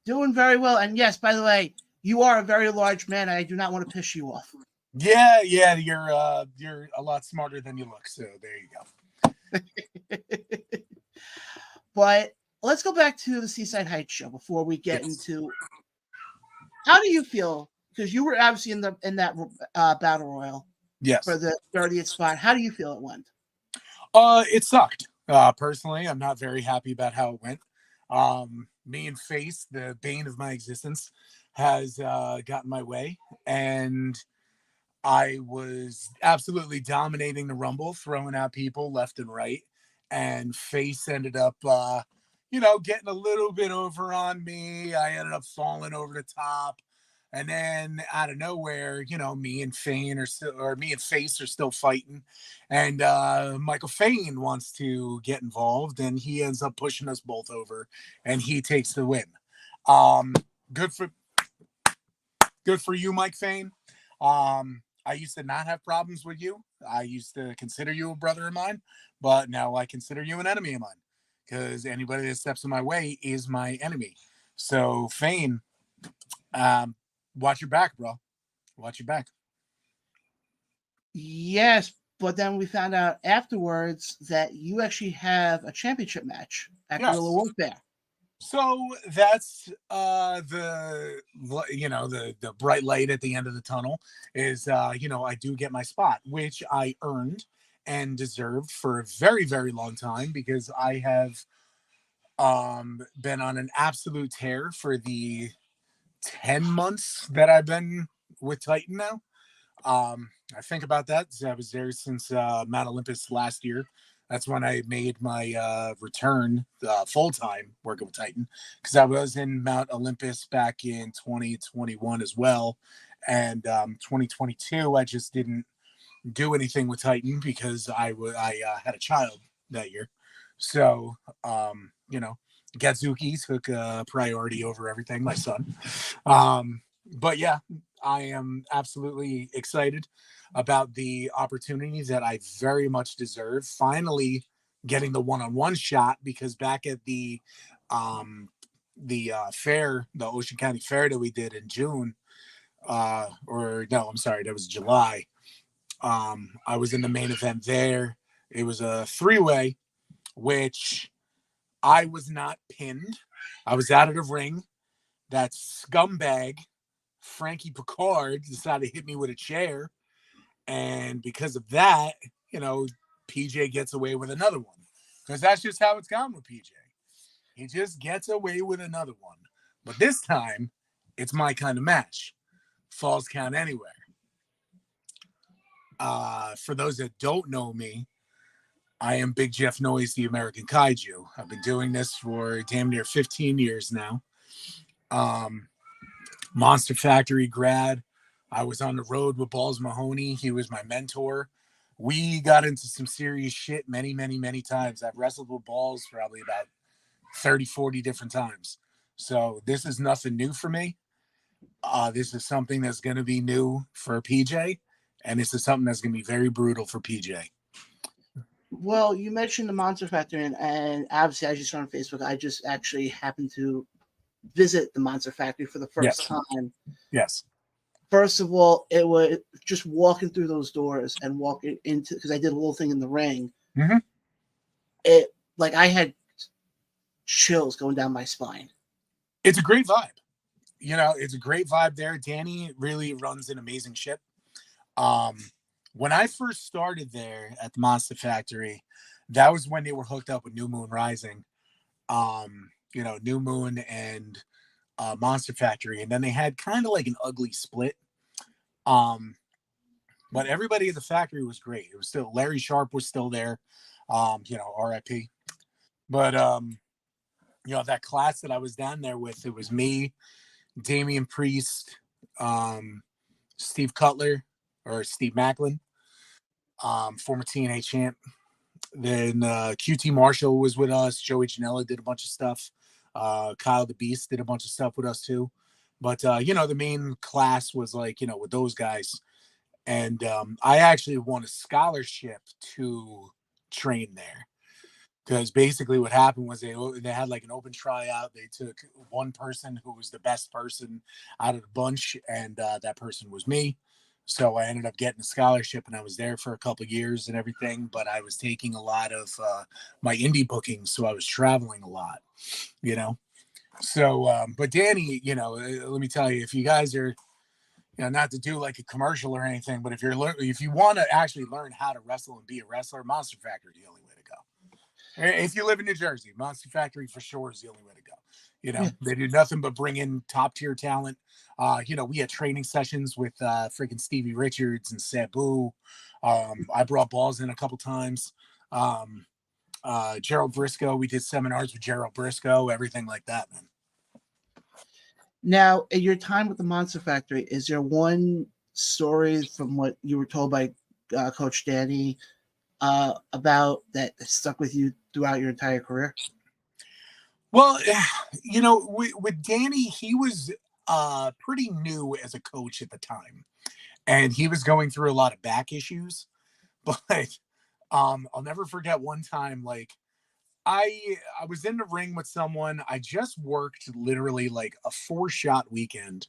Doing very well. And yes, by the way, you are a very large man. I do not want to piss you off. Yeah, you're a lot smarter than you look. So there you go. But let's go back to the Seaside Heights show before we get into. How do you feel? Because you were obviously in that battle royal. Yes. For the 30th spot. How do you feel it went? It sucked. Personally, I'm not very happy about how it went. Me and Face, the bane of my existence, has gotten my way, and I was absolutely dominating the Rumble, throwing out people left and right, and Face ended up, getting a little bit over on me. I ended up falling over the top. And then out of nowhere, me and Face are still fighting, and Michael Fane wants to get involved, and he ends up pushing us both over, and he takes the win. Um, good for you, Mike Fane. I used to not have problems with you. I used to consider you a brother of mine, but now I consider you an enemy of mine, because anybody that steps in my way is my enemy. So Fane, watch your back, bro. Watch your back. Yes, but then we found out afterwards that you actually have a championship match at Yes. Guerrilla Warfare. So that's the bright light at the end of the tunnel is I do get my spot, which I earned and deserved for a very, very long time, because I have been on an absolute tear for the 10 months that I've been with Titan now. I think about that. I was there since Mount Olympus last year. That's when I made my return full-time working with Titan, because I was in Mount Olympus back in 2021 as well. And 2022, I just didn't do anything with Titan because I had a child that year. So, Gatsuki took priority over everything, my son. But yeah, I am absolutely excited about the opportunity that I very much deserve. Finally getting the one-on-one shot, because back at the fair, the Ocean County Fair that we did in June, that was July. I was in the main event there. It was a 3-way, which I was not pinned. I was out of the ring. That scumbag Frankie Picard decided to hit me with a chair, and because of that, PJ gets away with another one, because that's just how it's gone with PJ. He just gets away with another one, but this time it's my kind of match. Falls count anywhere. For those that don't know me, I am Big Jeff Noyze, the American Kaiju. I've been doing this for damn near 15 years now. Monster Factory grad. I was on the road with Balls Mahoney. He was my mentor. We got into some serious shit many, many, many times. I've wrestled with Balls probably about 30, 40 different times. So this is nothing new for me. This is something that's going to be new for PJ. And this is something that's going to be very brutal for PJ. Well, you mentioned the Monster Factory, and obviously, as you saw on Facebook, I just actually happened to visit the Monster Factory for the first time. Yes. First of all, it was just walking through those doors and walking into, because I did a little thing in the ring. Mm-hmm. I had chills going down my spine. It's a great vibe. It's a great vibe there. Danny really runs an amazing ship. When I first started there at the Monster Factory, that was when they were hooked up with New Moon Rising. New Moon and Monster Factory, and then they had kind of like an ugly split. But everybody at the factory was great. It was still Larry Sharp was still there, R.I.P. But that class that I was down there with, it was me, Damian Priest, Steve Cutler or Steve Macklin, former TNA champ. Then QT Marshall was with us. Joey Janela did a bunch of stuff. Kyle the Beast did a bunch of stuff with us too. But, the main class was with those guys. And I actually won a scholarship to train there. Because basically what happened was they had like an open tryout. They took one person who was the best person out of the bunch, and that person was me. So I ended up getting a scholarship, and I was there for a couple of years and everything. But I was taking a lot of my indie bookings, so I was traveling a lot, So, but Danny, let me tell you, if you guys are, not to do like a commercial or anything, but if you want to actually learn how to wrestle and be a wrestler, Monster Factory is the only way to go. If you live in New Jersey, Monster Factory for sure is the only way to go. They do nothing but bring in top tier talent. We had training sessions with freaking Stevie Richards and Sabu. I brought Balls in a couple times. Gerald Briscoe, we did seminars with Gerald Briscoe, everything like that, man. Now, in your time with the Monster Factory, is there one story from what you were told by Coach Danny about that stuck with you throughout your entire career? Well, with Danny, he was pretty new as a coach at the time, and he was going through a lot of back issues. But I'll never forget one time, like I was in the ring with someone. I just worked literally like a 4-shot weekend,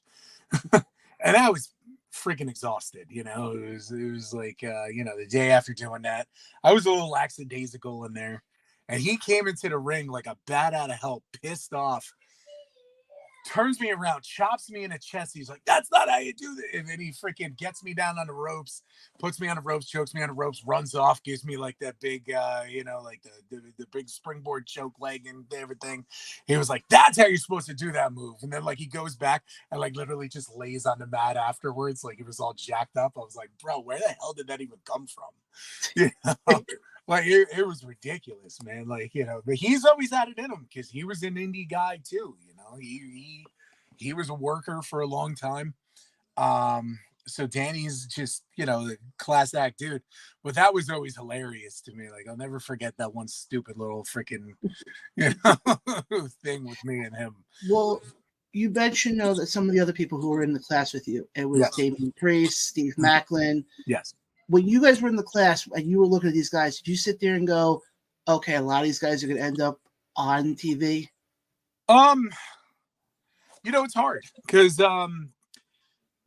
and I was freaking exhausted. It was like the day after doing that, I was a little lackadaisical in there, and he came into the ring like a bat out of hell, pissed off. Turns me around, chops me in the chest. He's like, "That's not how you do this." And then he freaking gets me down on the ropes, puts me on the ropes, chokes me on the ropes, runs off, gives me like that big, like the big springboard choke leg and everything. He was like, "That's how you're supposed to do that move." And then like he goes back and like literally just lays on the mat afterwards, like it was all jacked up. I was like, "Bro, where the hell did that even come from?" You know? Like it was ridiculous, man. Like, but he's always had it in him because he was an indie guy too. He was a worker for a long time. So Danny's just, the class act dude. But that was always hilarious to me. Like, I'll never forget that one stupid little freaking, thing with me and him. Well, you mentioned that some of the other people who were in the class with you, it was Yes. Damian Priest, Steve Macklin. Yes. When you guys were in the class and you were looking at these guys, did you sit there and go, okay, a lot of these guys are going to end up on TV? It's hard because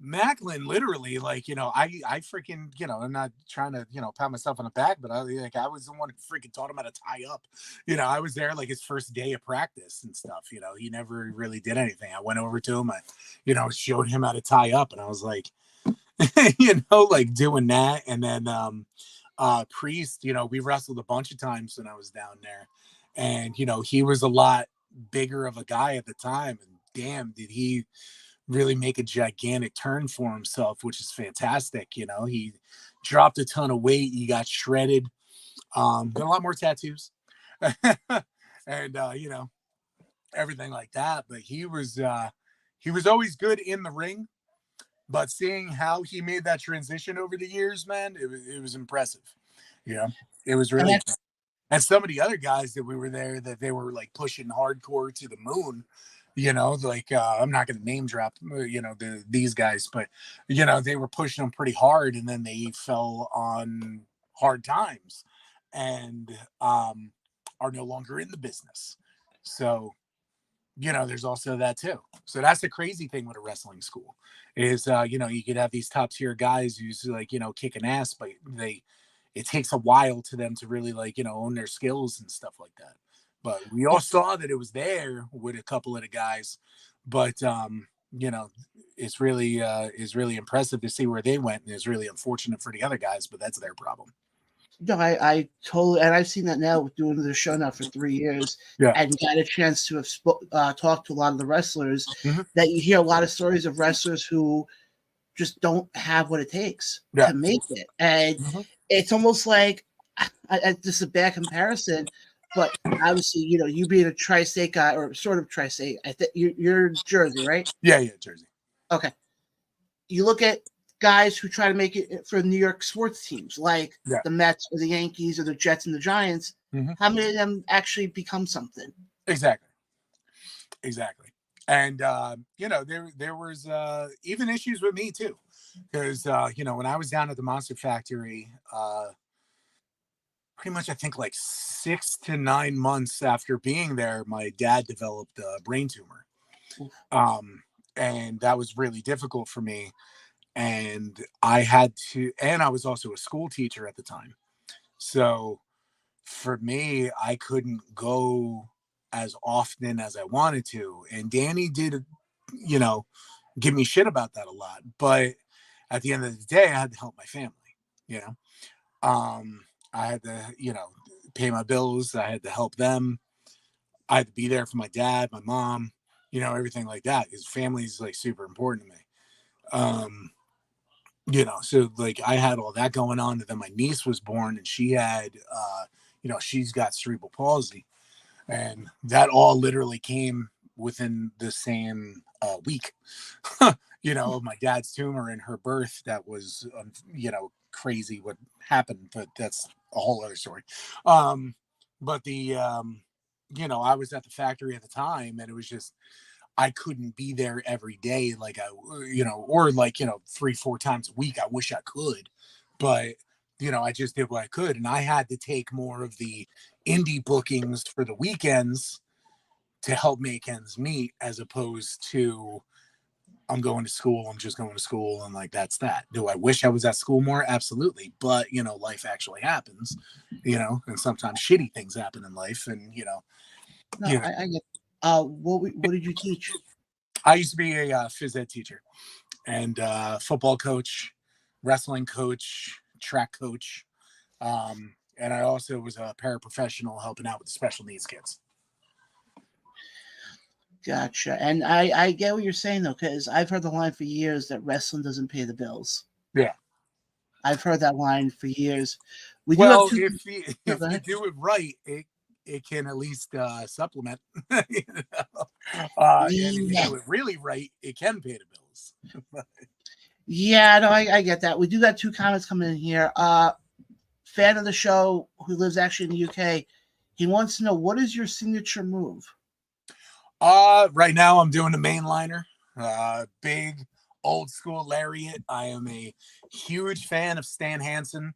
Macklin literally, like, I freaking, I'm not trying to, pat myself on the back, but I was the one who freaking taught him how to tie up. I was there like his first day of practice and stuff. He never really did anything. I went over to him, I showed him how to tie up, and I was like, like doing that. And then Priest, we wrestled a bunch of times when I was down there, and he was a lot bigger of a guy at the time, and damn, did he really make a gigantic turn for himself, which is fantastic. He dropped a ton of weight, he got shredded, got a lot more tattoos and everything like that. But he was always good in the ring. But seeing how he made that transition over the years, man, it was impressive. It was really. And some of the other guys that we were there, that they were like pushing hardcore to the moon. Like I'm not going to name drop, these guys, but they were pushing them pretty hard, and then they fell on hard times, and are no longer in the business. So. There's also that too. So that's the crazy thing with a wrestling school is, you could have these top tier guys who's like, kicking ass, but it takes a while to them to really like, own their skills and stuff like that. But we all saw that it was there with a couple of the guys, but, it's really impressive to see where they went, and it's really unfortunate for the other guys, but that's their problem. No, I totally, and I've seen that now doing the show now for 3 years, and got a chance to have talked to a lot of the wrestlers. That you hear a lot of stories of wrestlers who just don't have what it takes to make it, and it's almost like this is a bad comparison, but obviously, you being a tri-state guy or sort of tri-state, I think you're Jersey, right? Yeah, Jersey. Okay, you look at guys who try to make it for New York sports teams like the Mets or the Yankees or the Jets and the Giants. How many of them actually become something? Exactly. And there was even issues with me too, because when I was down at the Monster Factory, pretty much I think like 6 to 9 months after being there, my dad developed a brain tumor, and that was really difficult for me. And I was also a school teacher at the time. So for me, I couldn't go as often as I wanted to. And Danny did, give me shit about that a lot. But at the end of the day, I had to help my family, I had to, pay my bills. I had to help them. I had to be there for my dad, my mom, everything like that. His family is like super important to me. So like I had all that going on, and then my niece was born, and she had, she's got cerebral palsy, and that all literally came within the same week, of my dad's tumor and her birth. That was, crazy what happened, but that's a whole other story. But I was at the factory at the time, and it was just, I couldn't be there every day, like or 3-4 times a week. I wish I could, but I just did what I could, and I had to take more of the indie bookings for the weekends to help make ends meet, as opposed to I'm going to school, I'm just going to school, and that's that. Do I wish I was at school more? Absolutely. But, life actually happens, and sometimes shitty things happen in life. And, I get. What did you teach? I used to be a phys ed teacher and football coach, wrestling coach, track coach. And I also was a paraprofessional helping out with the special needs kids. Gotcha. And I get what you're saying, though, because I've heard the line for years that wrestling doesn't pay the bills. Yeah. I've heard that line for years. If you do it right, it can at least supplement. And if you do it really right, it can pay the bills. Yeah, no, I get that. We do got 2 comments coming in here. Fan of the show who lives actually in the UK. He wants to know, what is your signature move? Right now I'm doing the mainliner, big old school lariat. I am a huge fan of Stan Hansen.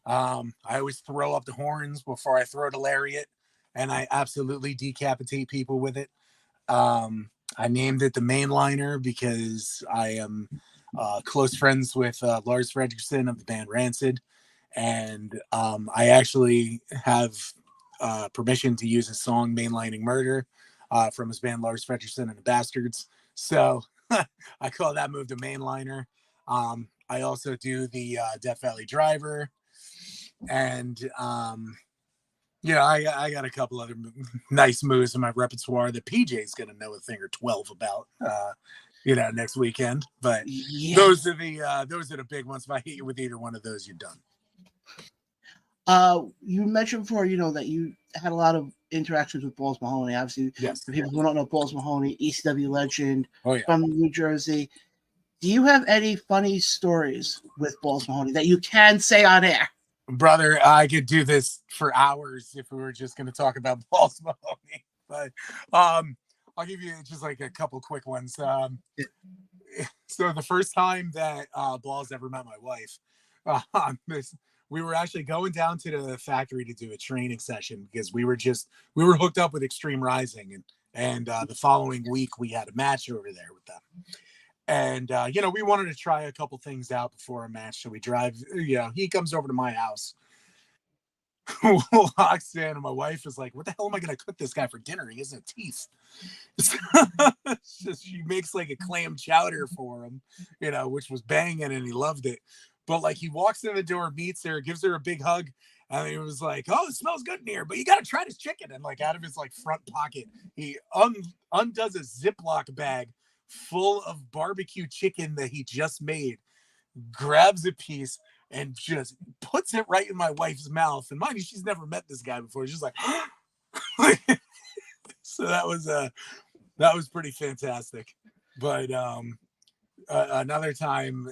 I always throw up the horns before I throw the lariat, and I absolutely decapitate people with it. I named it the mainliner because I am close friends with Lars Fredriksson of the band Rancid, and I actually have permission to use his song Mainlining Murder from his band Lars Fredriksson and the Bastards. So I call that move the mainliner. I also do the Death Valley Driver, and I got a couple other nice moves in my repertoire that PJ's gonna know a thing or 12 about next weekend. But yeah, those are the big ones. If I hit you with either one of those, you're done. You mentioned before, that you had a lot of interactions with Balls Mahoney. Obviously, yes. For people who don't know, Balls Mahoney, ECW legend, yeah, from New Jersey. Do you have any funny stories with Balls Mahoney that you can say on air? Brother, I could do this for hours if we were just going to talk about Balls Mahoney. But I'll give you just a couple quick ones. So the first time that Balls ever met my wife, we were actually going down to the factory to do a training session because we were hooked up with Extreme Rising, and the following week we had a match over there with them. And, we wanted to try a couple things out before a match. So we drive, he comes over to my house, walks in, and my wife is like, what the hell am I going to cook this guy for dinner? He hasn't teeth. She makes a clam chowder for him, which was banging, and he loved it. But he walks in the door, meets her, gives her a big hug. And he was like, oh, it smells good in here, but you got to try this chicken. And out of his front pocket, he undoes a Ziploc bag full of barbecue chicken that he just made, grabs a piece and just puts it right in my wife's mouth. And mind you, she's never met this guy before. She's like, so that was pretty fantastic. But another time,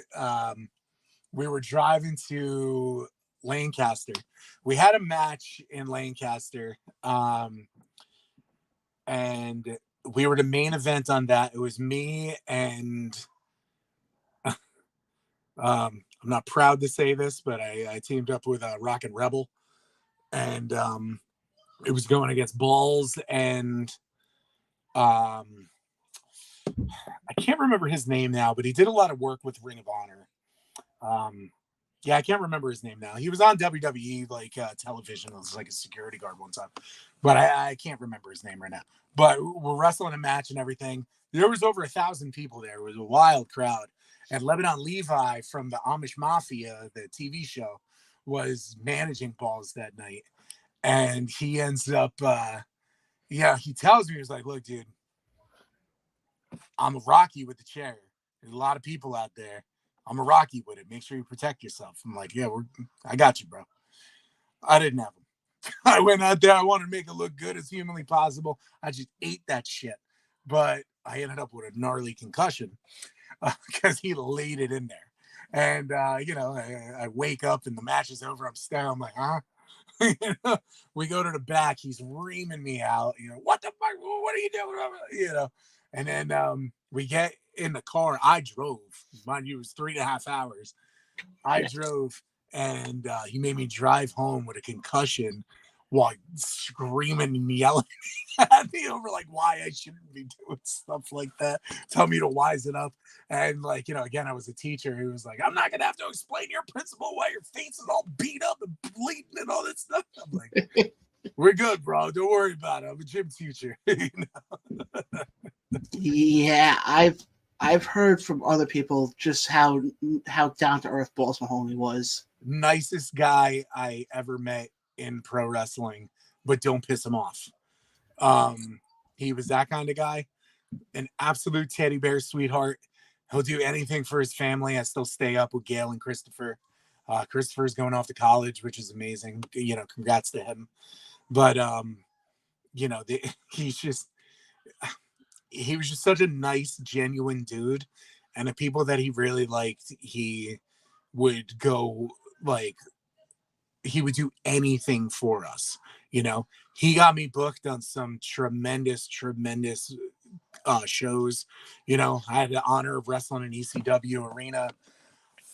we were driving to Lancaster. We had a match in Lancaster, and we were the main event on that. It was me and I'm not proud to say this, but I teamed up with Rockin' Rebel, and it was going against Balls and I can't remember his name now, but he did a lot of work with Ring of Honor. I can't remember his name now. He was on WWE television. It was a security guard one time, but I can't remember his name right now. But we're wrestling a match and everything. There was over 1,000 people there. It was a wild crowd. And Lebanon Levi from the Amish Mafia, the TV show, was managing Balls that night. And he ends up, he tells me, he was like, look, dude, I'm a Rocky with the chair. There's a lot of people out there. I'm a Rocky with it. Make sure you protect yourself. I'm like, yeah, I got you, bro. I didn't have him. I went out there. I wanted to make it look good as humanly possible. I just ate that shit. but I ended up with a gnarly concussion because he laid it in there. And, I wake up and the match is over. I'm staring. I'm like, huh? We go to the back. He's reaming me out. What the fuck? What are you doing? And then we get in the car. I drove. Mind you, it was 3.5 hours. I drove, and he made me drive home with a concussion while screaming and yelling at me over why I shouldn't be doing stuff like that. Tell me to wise it up. And again, I was a teacher who was like, I'm not gonna have to explain to your principal why your face is all beat up and bleeding and all that stuff. I'm like, we're good, bro. Don't worry about it. I'm a gym teacher. Yeah, I've heard from other people just how down to earth Balls Mahoney was. Nicest guy I ever met in pro wrestling, but don't piss him off. He was that kind of guy, an absolute teddy bear sweetheart. He'll do anything for his family. I still stay up with Gail and Christopher. Christopher's going off to college, which is amazing. Congrats to him. But he was just such a nice, genuine dude, and the people that he really liked, he would go he would do anything for us. He got me booked on some tremendous shows. I had the honor of wrestling in ECW arena.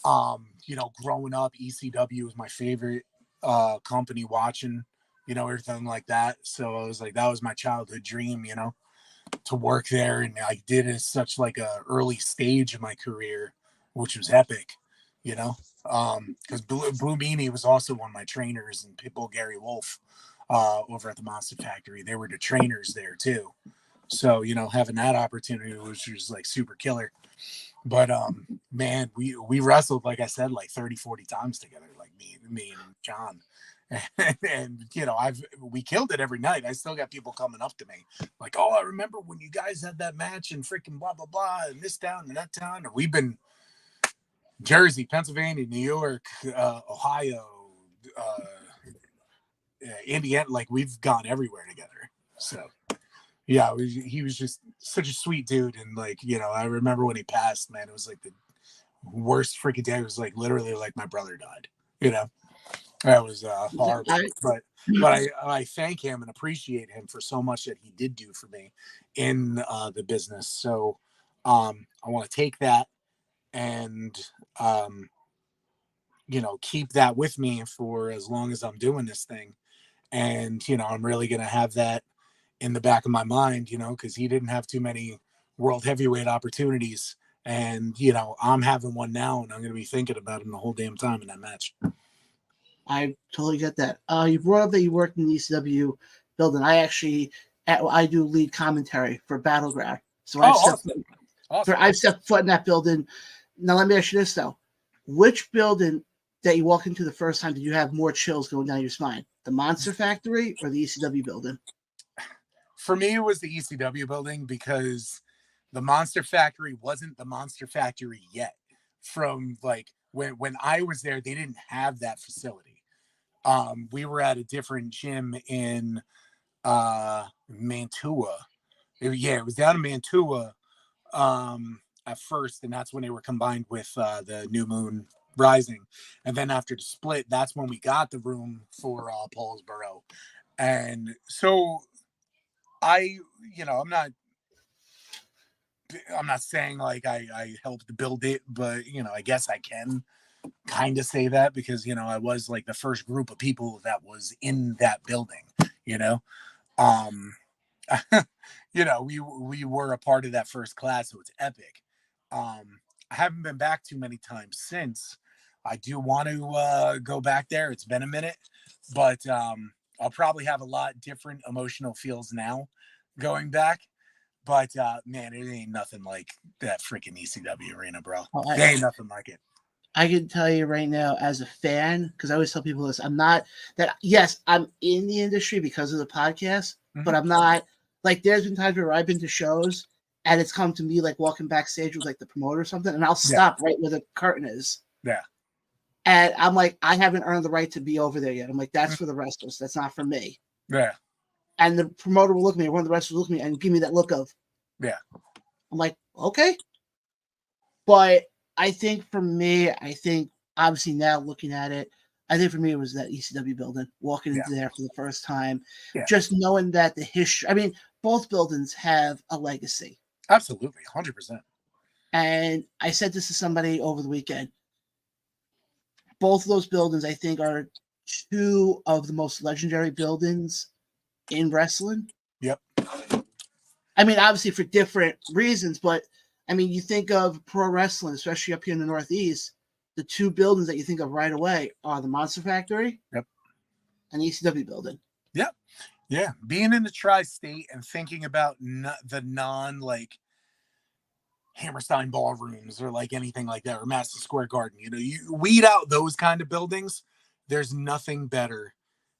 Growing up, ECW was my favorite company watching, everything like that. So I was like, that was my childhood dream, to work there. And I did it at such a early stage of my career, which was epic, because Blue Meanie was also one of my trainers, and Pitbull Gary Wolf over at the Monster Factory. They were the trainers there too. So, having that opportunity was just super killer. But man, we wrestled, like I said, 30, 40 times together, me and John. And we killed it every night. I still got people coming up to me like, oh, I remember when you guys had that match and freaking blah blah blah in this town and that town. And we've been Jersey, Pennsylvania, New York, Ohio, Indiana, we've gone everywhere together. So yeah, he was just such a sweet dude. And I remember when he passed, man, it was the worst freaking day. It was literally my brother died, That was horrible. But I thank him and appreciate him for so much that he did do for me in the business. So I want to take that and keep that with me for as long as I'm doing this thing. And I'm really gonna have that in the back of my mind, because he didn't have too many world heavyweight opportunities. And I'm having one now, and I'm gonna be thinking about him the whole damn time in that match. I totally get that. You brought up that you worked in the ECW building. I do lead commentary for Battleground. So I've stepped foot in that building. Now let me ask you this though: which building that you walk into the first time did you have more chills going down your spine? The Monster Factory or the ECW building? For me, it was the ECW building, because the Monster Factory wasn't the Monster Factory yet. From when I was there, they didn't have that facility. We were at a different gym in Mantua. It was down in Mantua at first, and that's when they were combined with the New Moon Rising. And then after the split, that's when we got the room for Paulsboro. And so I'm not saying I helped build it, but I guess I can kind of say that, because I was the first group of people that was in that building. We were a part of that first class, so it's epic. I haven't been back too many times since. I do want to go back there. It's been a minute, but I'll probably have a lot different emotional feels now going back. But man, it ain't nothing like that freaking ECW arena, bro. It ain't nothing like it. I can tell you right now, as a fan, because I always tell people this, I'm not that. Yes, I'm in the industry because of the podcast, but I'm not there's been times where I've been to shows and it's come to me walking backstage with the promoter or something, and I'll stop right where the curtain is. Yeah. And I'm I haven't earned the right to be over there yet. I'm that's for the wrestlers. That's not for me. Yeah. And the promoter will look at me, or one of the wrestlers will look at me and give me that look of, Yeah. I'm like, okay. But I think for me, obviously now looking at it, I think for me it was that ECW building, walking into there for the first time, Yeah. just knowing that the history. I mean, both buildings have a legacy. Absolutely, 100%. And I said this to somebody over the weekend. Both of those buildings, I think, are two of the most legendary buildings in wrestling. Yep. I mean, obviously for different reasons, but I mean, you think of pro wrestling, especially up here in the Northeast, the two buildings that you think of right away are the Monster Factory, yep, and the ECW building. Yep. Yeah. Being in the tri-state and thinking about the non like Hammerstein ballrooms or like anything like that, or Madison Square Garden, you weed out those kind of buildings. There's nothing better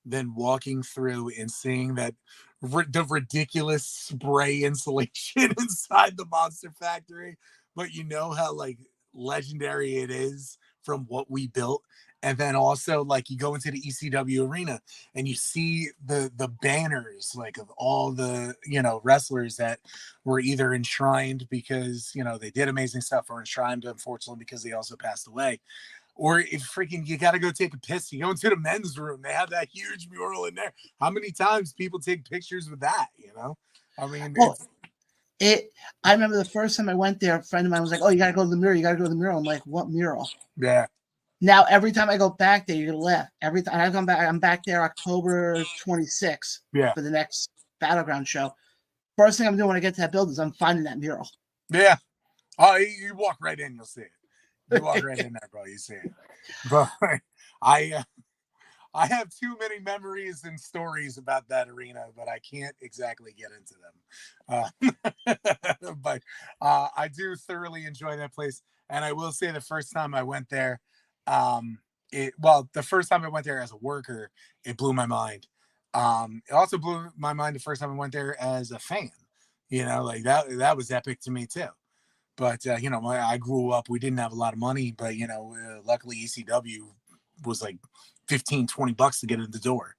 than walking through and seeing that the ridiculous spray insulation inside the Monster Factory, but you know how like legendary it is from what we built. And then also like you go into the ECW arena and you see the banners like of all the wrestlers that were either enshrined because they did amazing stuff, or enshrined unfortunately because they also passed away. Or if freaking you got to go take a piss, you go into the men's room. They have that huge mural in there. How many times people take pictures with that? I mean, I remember the first time I went there, a friend of mine was like, "Oh, you got to go to the mural. You got to go to the mural." I'm like, "What mural?" Yeah. Now every time I go back there, you're gonna laugh. Every time I come back, I'm back there October 26th for the next Battleground show. First thing I'm doing when I get to that building is I'm finding that mural. Yeah. Oh, you walk right in, you'll see it. You walk right in there, bro. You see it. But I have too many memories and stories about that arena, but I can't exactly get into them. But I do thoroughly enjoy that place. And I will say the first time I went there, the first time I went there as a worker, it blew my mind. It also blew my mind the first time I went there as a fan. Like that was epic to me too. But I grew up, we didn't have a lot of money, but luckily ECW was like $15-$20 to get in the door,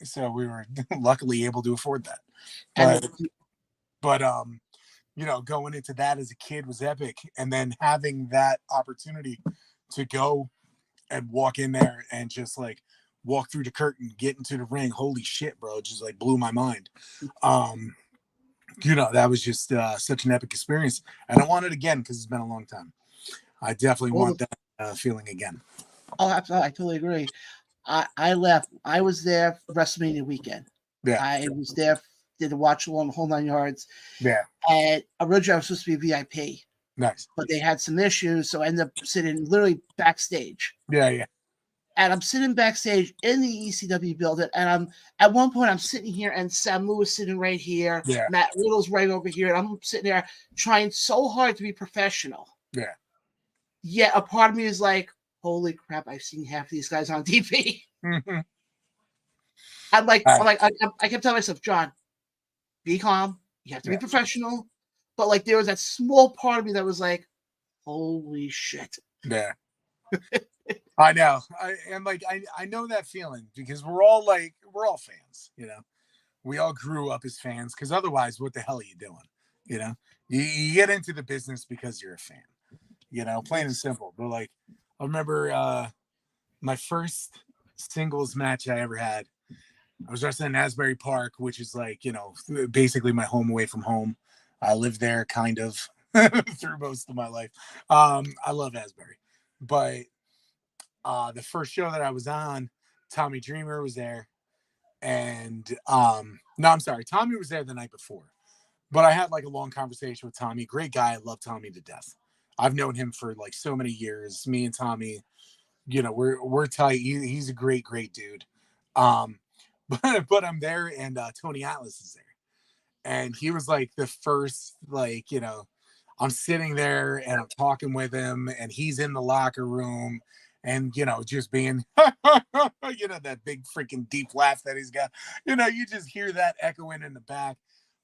so we were luckily able to afford that. But going into that as a kid was epic, and then having that opportunity to go and walk in there and just like walk through the curtain, get into the ring, holy shit, bro, it just like blew my mind. That was just such an epic experience, and I want it again because it's been a long time. I definitely want that feeling again. Oh, absolutely. I totally agree. I left. I was there for WrestleMania weekend. Yeah. I was there, did a watch along the whole 9 yards. Yeah. And originally I was supposed to be VIP. Nice. But they had some issues, so I ended up sitting literally backstage. Yeah. And I'm sitting backstage in the ECW building, and at one point I'm sitting here, and Sam Lewis sitting right here. Yeah. Matt Riddle's right over here, and I'm sitting there trying so hard to be professional. Yeah. Yet a part of me is like, holy crap, I've seen half of these guys on TV. Mm-hmm. I kept telling myself, John, be calm. You have to be professional. But like there was that small part of me that was like, holy shit. Yeah. I know. I know that feeling because we're all fans, We all grew up as fans because otherwise what the hell are you doing? You get into the business because you're a fan. Plain and simple. But like I remember my first singles match I ever had. I was wrestling in Asbury Park, which is like, basically my home away from home. I lived there kind of through most of my life. I love Asbury. But the first show that I was on, Tommy Dreamer was there. And no, I'm sorry. Tommy was there the night before. But I had like a long conversation with Tommy. Great guy. I love Tommy to death. I've known him for like so many years. Me and Tommy, we're tight. He's a great dude. But I'm there, and Tony Atlas is there. And he was like the first, like, I'm sitting there and I'm talking with him, and he's in the locker room, and just being that big freaking deep laugh that he's got. You just hear that echoing in the back.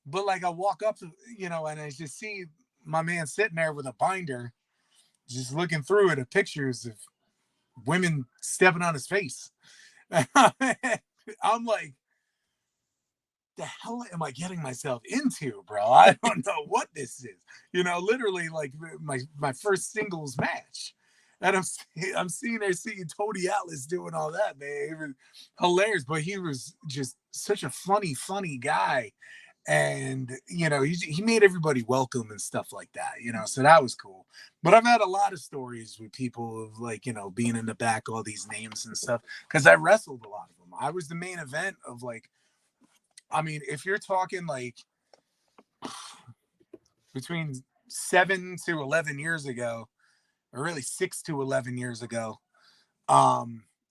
But like I walk up to, and I just see my man sitting there with a binder, just looking through it at pictures of women stepping on his face. I'm like, the hell am I getting myself into, bro? I don't know what this is. You know, literally like my first singles match. And I'm seeing Tony Atlas doing all that, man. It was hilarious, but he was just such a funny guy. And, you know, he made everybody welcome and stuff like that, you know, so that was cool. But I've had a lot of stories with people of like, you know, being in the back, all these names and stuff, because I wrestled a lot of them. I was the main event of like, I mean, if you're talking like between 7 to 11 years ago, or really 6 to 11 years ago,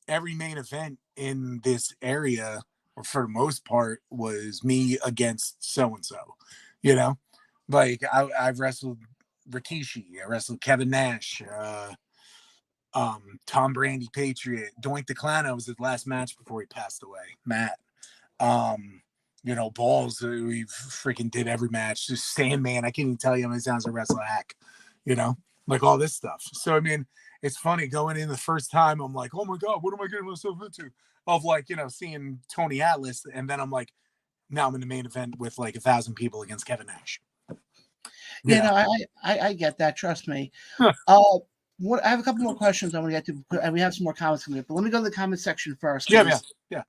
every main event in this area, or for the most part, was me against so-and-so, you know, like I've wrestled Rikishi, I wrestled Kevin Nash, Tom Brandy Patriot, Doink the Clown. That was his last match before he passed away, Matt. You know, Balls, we freaking did every match. Just Sandman, I can't even tell you how many times I wrestle a hack, you know, like all this stuff. So I mean, it's funny going in the first time, I'm like, oh my God, what am I getting myself into? Of like, you know, seeing Tony Atlas, and then I'm like, now I'm in the main event with like 1,000 people against Kevin Nash. You know, I get that. Trust me. I have a couple more questions I want to get to, and we have some more comments coming up. But let me go to the comment section first. Yeah.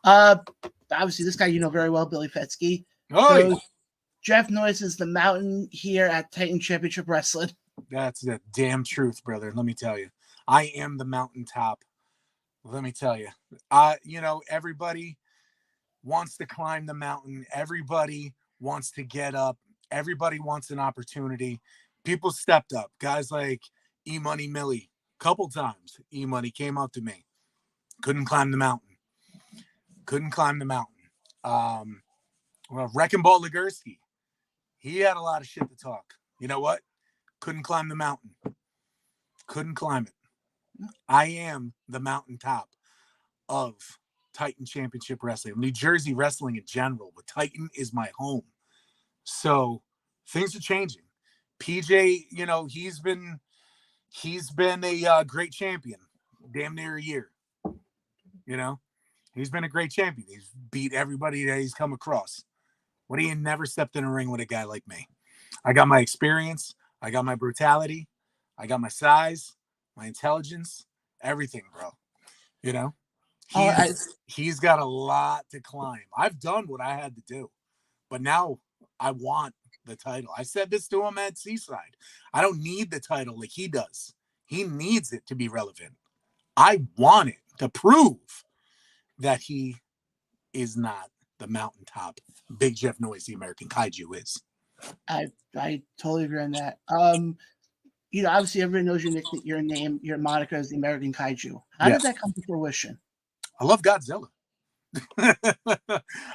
Obviously, this guy you know very well, Billy Fetsky. Oh, So, Jeff Noyze is the mountain here at Titan Championship Wrestling. That's the damn truth, brother. Let me tell you, I am the mountaintop. Let me tell you, you know, everybody wants to climb the mountain. Everybody wants to get up. Everybody wants an opportunity. People stepped up. Guys like E-Money Millie, couple times. E-Money came up to me. Couldn't climb the mountain. Well, Wrecking Ball Legursky, he had a lot of shit to talk. You know what? Couldn't climb the mountain. Couldn't climb it. I am the mountaintop of Titan Championship Wrestling, New Jersey wrestling in general, but Titan is my home. So things are changing. PJ, you know, he's been a great champion, damn near a year. You know, he's been a great champion. He's beat everybody that he's come across. What he never stepped in a ring with a guy like me. I got my experience. I got my brutality. I got my size, my intelligence, everything, bro. You know, he's got a lot to climb. I've done what I had to do, but now I want the title. I said this to him at Seaside. I don't need the title like he does. He needs it to be relevant. I want it to prove that he is not the mountaintop. Big Jeff Noyze, the American Kaiju, is. I totally agree on that. You know, obviously everybody knows your name, your moniker is the American Kaiju. How did that come to fruition? I love Godzilla.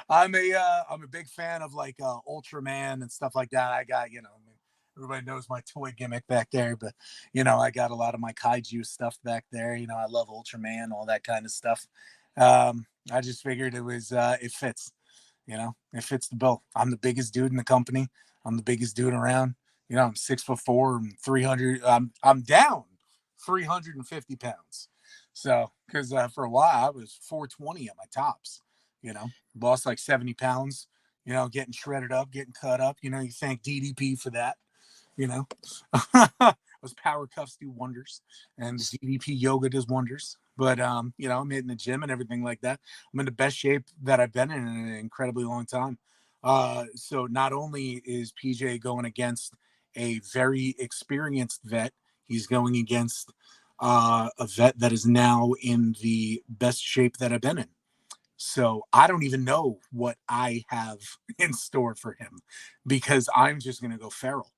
I'm a big fan of like Ultraman and stuff like that. I got, you know, everybody knows my toy gimmick back there, but you know, I got a lot of my kaiju stuff back there. You know, I love Ultraman, all that kind of stuff. I just figured it was it fits. You know, it fits the bill. I'm the biggest dude in the company. I'm the biggest dude around. You know, I'm 6'4" and 300. I'm down 350 pounds. So, because for a while I was 420 at my tops. You know, lost like 70 pounds. You know, getting shredded up, getting cut up. You know, you thank DDP for that. You know, those power cuffs do wonders, and the DDP yoga does wonders. But you know, I'm hitting the gym and everything like that. I'm in the best shape that I've been in an incredibly long time. So not only is PJ going against a very experienced vet, he's going against a vet that is now in the best shape that I've been in. So I don't even know what I have in store for him, because I'm just going to go feral.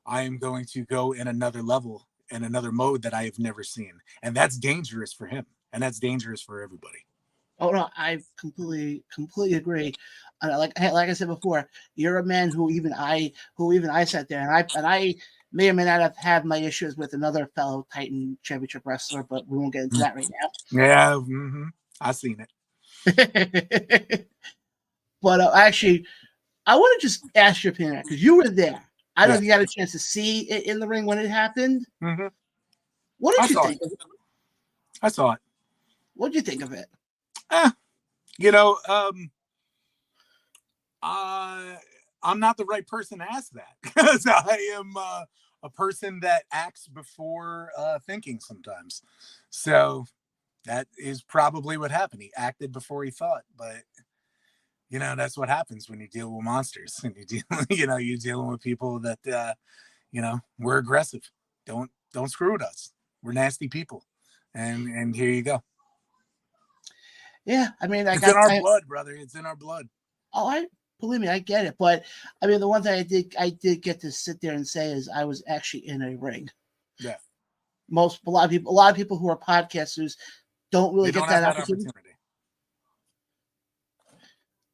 I am going to go in another level, in another mode that I have never seen. And that's dangerous for him. And that's dangerous for everybody. Oh no, I completely agree. Like I said before, you're a man who even I sat there and I may or may not have had my issues with another fellow Titan Championship wrestler, but we won't get into that right now. Yeah, I've seen it. But actually, I want to just ask your opinion, because you were there. I don't know if you had a chance to see it in the ring when it happened. Mm-hmm. What did you think of it? I saw it. What did you think of it? You know, I'm not the right person to ask that because I am a person that acts before thinking sometimes. So that is probably what happened. He acted before he thought, but that's what happens when you deal with monsters and you're dealing with people that, we're aggressive. Don't screw with us. We're nasty people. And here you go. Yeah, I mean, It's in our blood, brother. It's in our blood. Oh, believe me, I get it. But I mean, the one thing I did get to sit there and say is I was actually in a ring. Yeah. A lot of people who are podcasters don't really get that opportunity.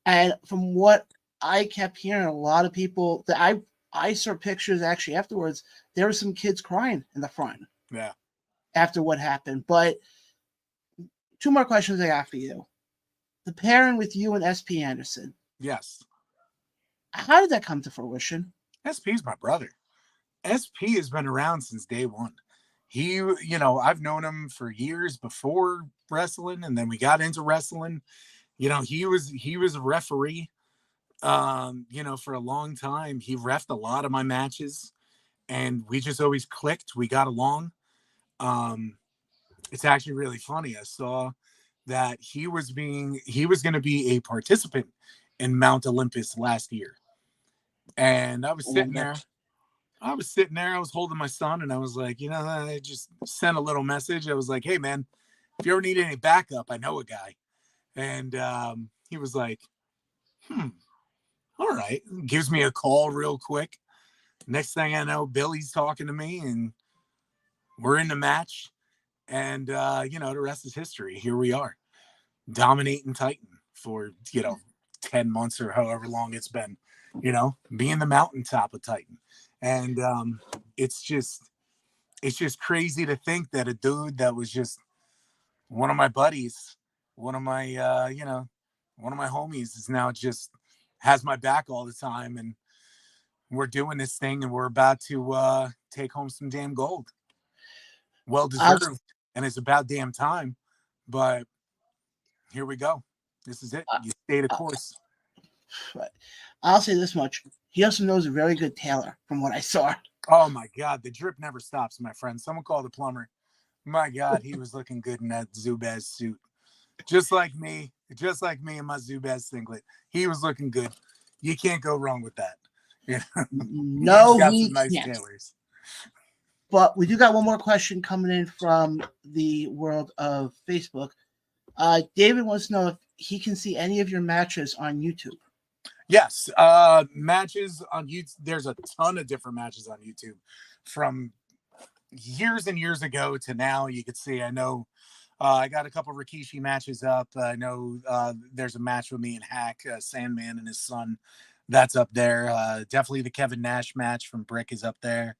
And from what I kept hearing, a lot of people that I saw pictures actually afterwards, there were some kids crying in the front. Yeah. After what happened. But 2 more questions I got for you. The pairing with you and SP Anderson. Yes. How did that come to fruition? SP's my brother. SP has been around since day one. He, I've known him for years before wrestling, and then we got into wrestling. He was a referee, for a long time. He reffed a lot of my matches, and we just always clicked. We got along. It's actually really funny. I saw that he was going to be a participant in Mount Olympus last year. And I was sitting there. I was holding my son, and I was like, I just sent a little message. I was like, hey, man, if you ever need any backup, I know a guy. And he was like, all right. Gives me a call real quick. Next thing I know, Billy's talking to me, and we're in the match. And, the rest is history. Here we are, dominating Titan for, 10 months or however long it's been, being the mountaintop of Titan. And it's just crazy to think that a dude that was just one of my buddies, one of my homies is now just has my back all the time. And we're doing this thing, and we're about to take home some damn gold. Well deserved. And it's about damn time. But here we go. This is it. You stay the course. I'll say this much. He also knows a very good tailor from what I saw. Oh, my God. The drip never stops, my friend. Someone called the plumber. My God, he was looking good in that Zubaz suit. Just like me in my Zubaz singlet. He was looking good. You can't go wrong with that. No, got some nice tailors. But we do got one more question coming in from the world of Facebook. David wants to know if he can see any of your matches on YouTube. Yes, matches on YouTube. There's a ton of different matches on YouTube from years and years ago to now. You could see, I know I got a couple Rikishi matches up. I know there's a match with me and Hack, Sandman and his son. That's up there. Definitely the Kevin Nash match from Brick is up there.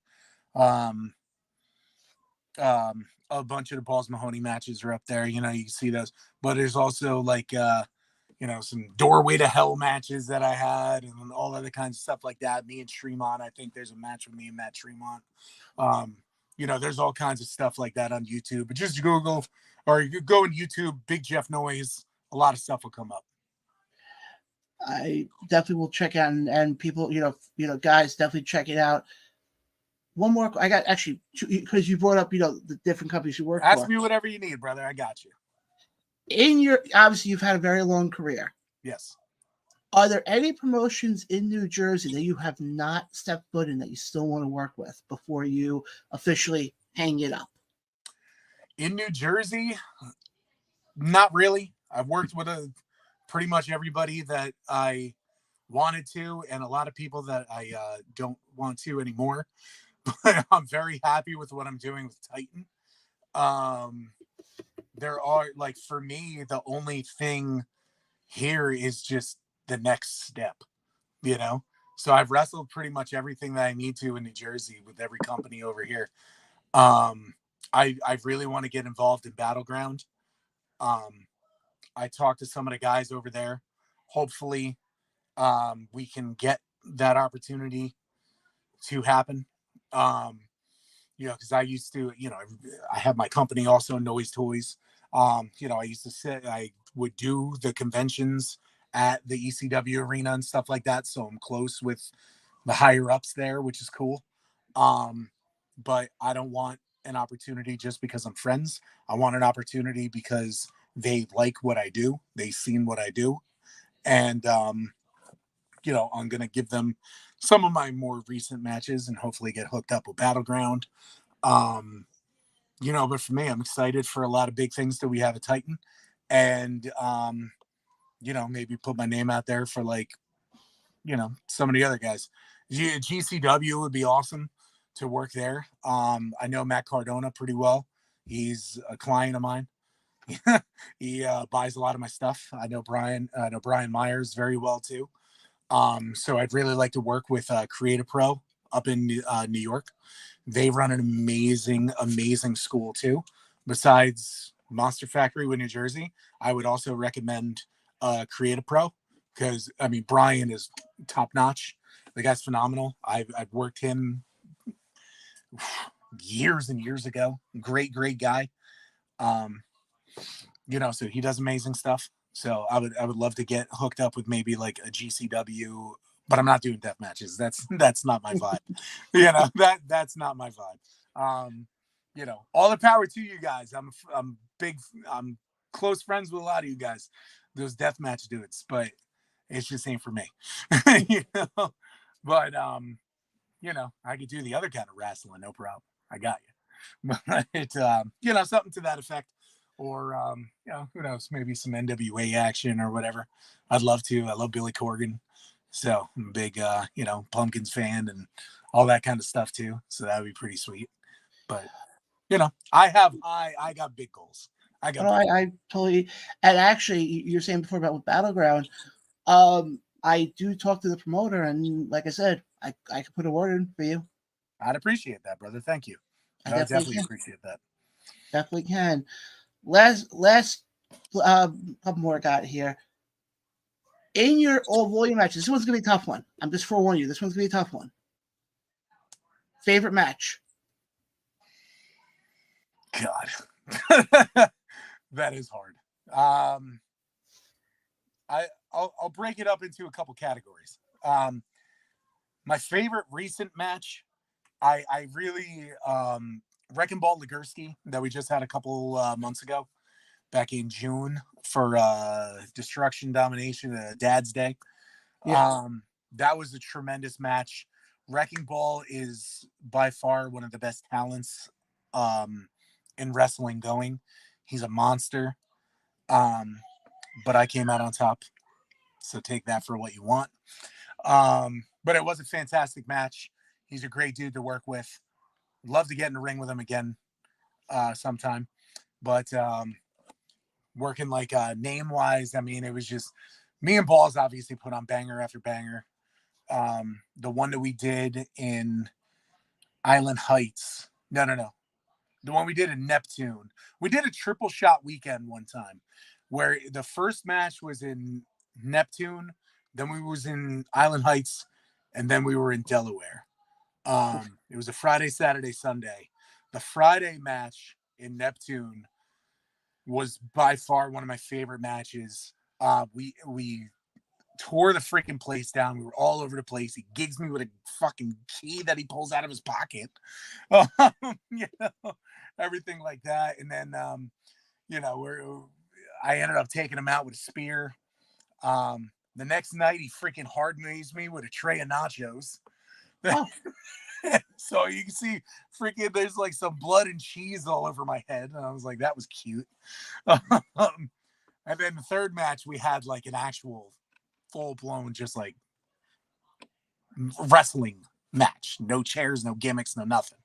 A bunch of the Balls Mahoney matches are up there. You can see those. But there's also like some Doorway to Hell matches that I had and all other kinds of stuff like that. Me and Tremont, I think there's a match with me and Matt Tremont. There's all kinds of stuff like that on YouTube. But just Google, or you go on YouTube, Big Jeff Noyze. A lot of stuff will come up. I definitely will check out, and people, guys, definitely check it out. One more, I got actually, because you brought up, the different companies you work for. Ask me whatever you need, brother. I got you. Obviously, you've had a very long career. Yes. Are there any promotions in New Jersey that you have not stepped foot in that you still want to work with before you officially hang it up? In New Jersey, not really. I've worked with pretty much everybody that I wanted to, and a lot of people that I don't want to anymore. But I'm very happy with what I'm doing with Titan. There are, like, for me, the only thing here is just the next step, So I've wrestled pretty much everything that I need to in New Jersey with every company over here. I really want to get involved in Battleground. I talked to some of the guys over there. Hopefully, we can get that opportunity to happen. Because I used to, I have my company also, Noyze Toys. I used to say I would do the conventions at the ECW arena and stuff like that. So I'm close with the higher ups there, which is cool. But I don't want an opportunity just because I'm friends. I want an opportunity because they like what I do. They've seen what I do. And, you know, I'm going to give them some of my more recent matches and hopefully get hooked up with Battleground. You know, but for me, I'm excited for a lot of big things that we have at Titan. And, you know, maybe put my name out there for like, you know, some of the other guys. GCW would be awesome to work there. I know Matt Cardona pretty well. He's a client of mine. He buys a lot of my stuff. I know Brian Myers very well too. So I'd really like to work with Creative Pro up in New York. They run an amazing school too. Besides Monster Factory with New Jersey, I would also recommend Creative Pro because I mean Brian is top notch. The guy's phenomenal. I've worked him years and years ago. Great guy. You know, so he does amazing stuff. So I would love to get hooked up with maybe like a GCW, but I'm not doing death matches. That's not my vibe. You know, that's not my vibe. You know, all the power to you guys. I'm close friends with a lot of you guys, those death match dudes, but it's just ain't for me. You know, but you know, I could do the other kind of wrestling, no problem. I got you. But you know, something to that effect. Or you know, who knows, maybe some NWA action or whatever. I'd love to. I love Billy Corgan. So I'm a big you know, Pumpkins fan and all that kind of stuff too. So that would be pretty sweet. But you know, I got big goals. I totally, and actually you're saying before about with Battleground, I do talk to the promoter, and like I said, I could put a word in for you. I'd appreciate that, brother. Thank you. I definitely appreciate that. Definitely can. Last couple more I got here. In your all volume matches, this one's gonna be a tough one. I'm just forewarning you. This one's gonna be a tough one. Favorite match? God, that is hard. I'll break it up into a couple categories. My favorite recent match, I really Wrecking Ball Legursky that we just had a couple months ago, back in June for Destruction Domination, Dad's Day. Yeah. That was a tremendous match. Wrecking Ball is by far one of the best talents in wrestling going. He's a monster. But I came out on top. So take that for what you want. But it was a fantastic match. He's a great dude to work with. Love to get in the ring with him again sometime. But working like name-wise, I mean, it was just me and Balls obviously put on banger after banger. The one that we did in Island Heights. No. The one we did in Neptune. We did a triple shot weekend one time where the first match was in Neptune, then we was in Island Heights, and then we were in Delaware. It was a Friday, Saturday, Sunday. The Friday match in Neptune was by far one of my favorite matches. We tore the freaking place down. We were all over the place. He gigs me with a fucking key that he pulls out of his pocket. You know, everything like that. And then, you know, I ended up taking him out with a spear. The next night, he freaking hard-nosed me with a tray of nachos. Oh. So you can see freaking there's like some blood and cheese all over my head. And I was like, that was cute. And then the third match, we had like an actual full-blown just like wrestling match. No chairs, no gimmicks, no nothing.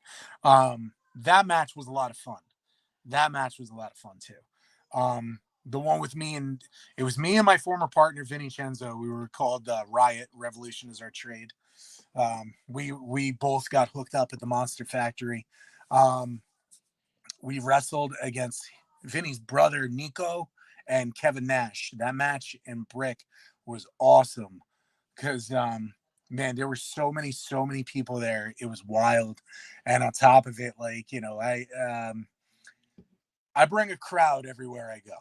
That match was a lot of fun. Too. The one with me and it was me and my former partner Vinny Cenzo. We were called Riot. Revolution is our trade. We both got hooked up at the Monster Factory. We wrestled against Vinny's brother Nico and Kevin Nash. That match in Brick was awesome because man, there were so many people there. It was wild, and on top of it, like, you know, I bring a crowd everywhere I go.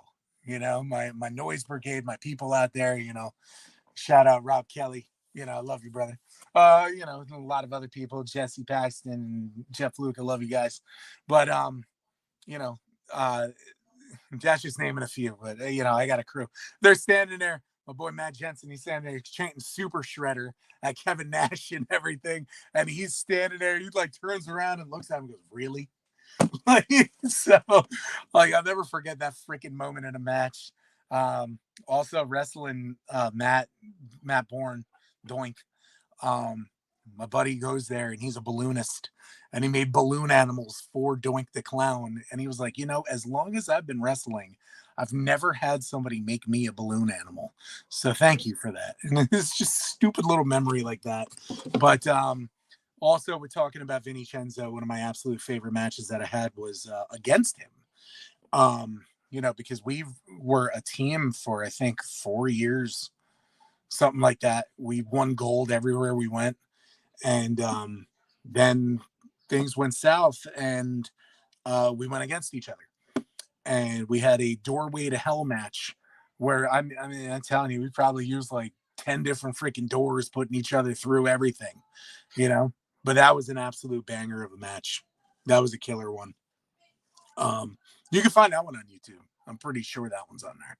You know, my Noyze brigade, my people out there. You know, shout out Rob Kelly. You know, I love you, brother. You know, a lot of other people, Jesse Paxton, Jeff Luke. I love you guys, but you know, that's just naming a few. But you know, I got a crew. They're standing there. My boy Matt Jensen, he's standing there chanting Super Shredder at Kevin Nash and everything. And he's standing there. He like turns around and looks at him and goes, really? Like, so, like, I'll never forget that freaking moment in a match. Also wrestling Matt Bourne, Doink. My buddy goes there and he's a balloonist and he made balloon animals for Doink the Clown. And he was like, you know, as long as I've been wrestling, I've never had somebody make me a balloon animal. So thank you for that. And it's just stupid little memory like that. But also, we're talking about Vincenzo. One of my absolute favorite matches that I had was against him. You know, because we were a team for, I think, 4 years, something like that. We won gold everywhere we went. And then things went south and we went against each other. And we had a doorway to hell match where I mean, I'm telling you, we probably used like 10 different freaking doors, putting each other through everything, you know, but that was an absolute banger of a match. That was a killer one. You can find that one on YouTube. I'm pretty sure that one's on there.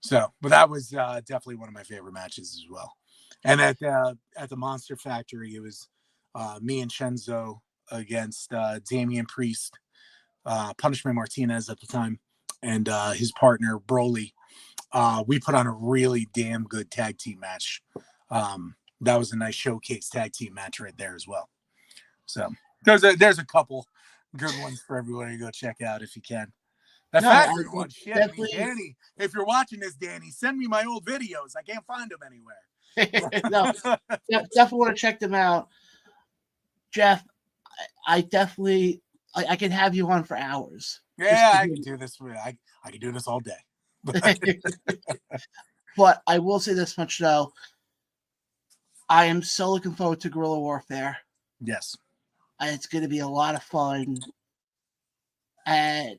So, but that was definitely one of my favorite matches as well. And at the Monster Factory, it was me and Shenzo against Damian Priest, Punishment Martinez at the time, and his partner Broly. We put on a really damn good tag team match. That was a nice showcase tag team match right there as well. So there's a couple good ones for everybody to go check out if you can. That factory one, shit. I mean, Danny, if you're watching this, Danny, send me my old videos. I can't find them anywhere. No, definitely want to check them out. Jeff, I definitely I can have you on for hours. Yeah, I can do this. I can do this all day. But I will say this much though. I am so looking forward to Guerrilla Warfare. Yes. It's going to be a lot of fun. And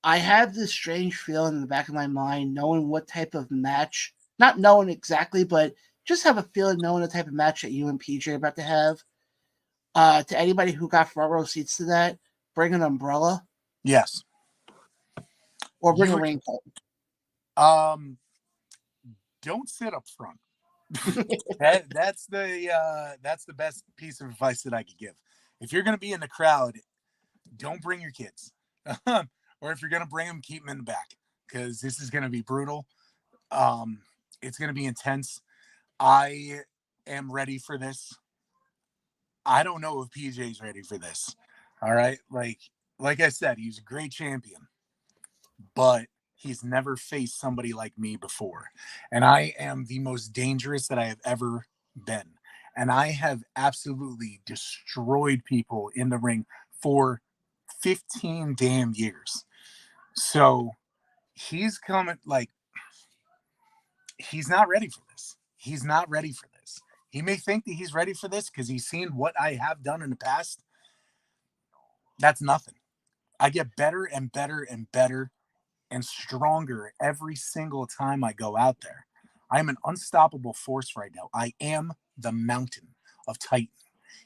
I have this strange feeling in the back of my mind, knowing what type of match, not knowing exactly, but just have a feeling knowing the type of match that you and PJ are about to have. To anybody who got front row seats to that, bring an umbrella. Yes. Or bring a raincoat. Don't sit up front. That's the best piece of advice that I could give. If you're going to be in the crowd, don't bring your kids. Or if you're going to bring them, keep them in the back, because this is going to be brutal. It's going to be intense. I am ready for this. I don't know if PJ's ready for this. All right. Like I said, he's a great champion, but he's never faced somebody like me before. And I am the most dangerous that I have ever been. And I have absolutely destroyed people in the ring for 15 damn years. So he's coming, like, he's not ready for this. He's not ready for this. He may think that he's ready for this because he's seen what I have done in the past. That's nothing. I get better and better and better and stronger every single time I go out there. I am an unstoppable force right now. I am the mountain of Titan.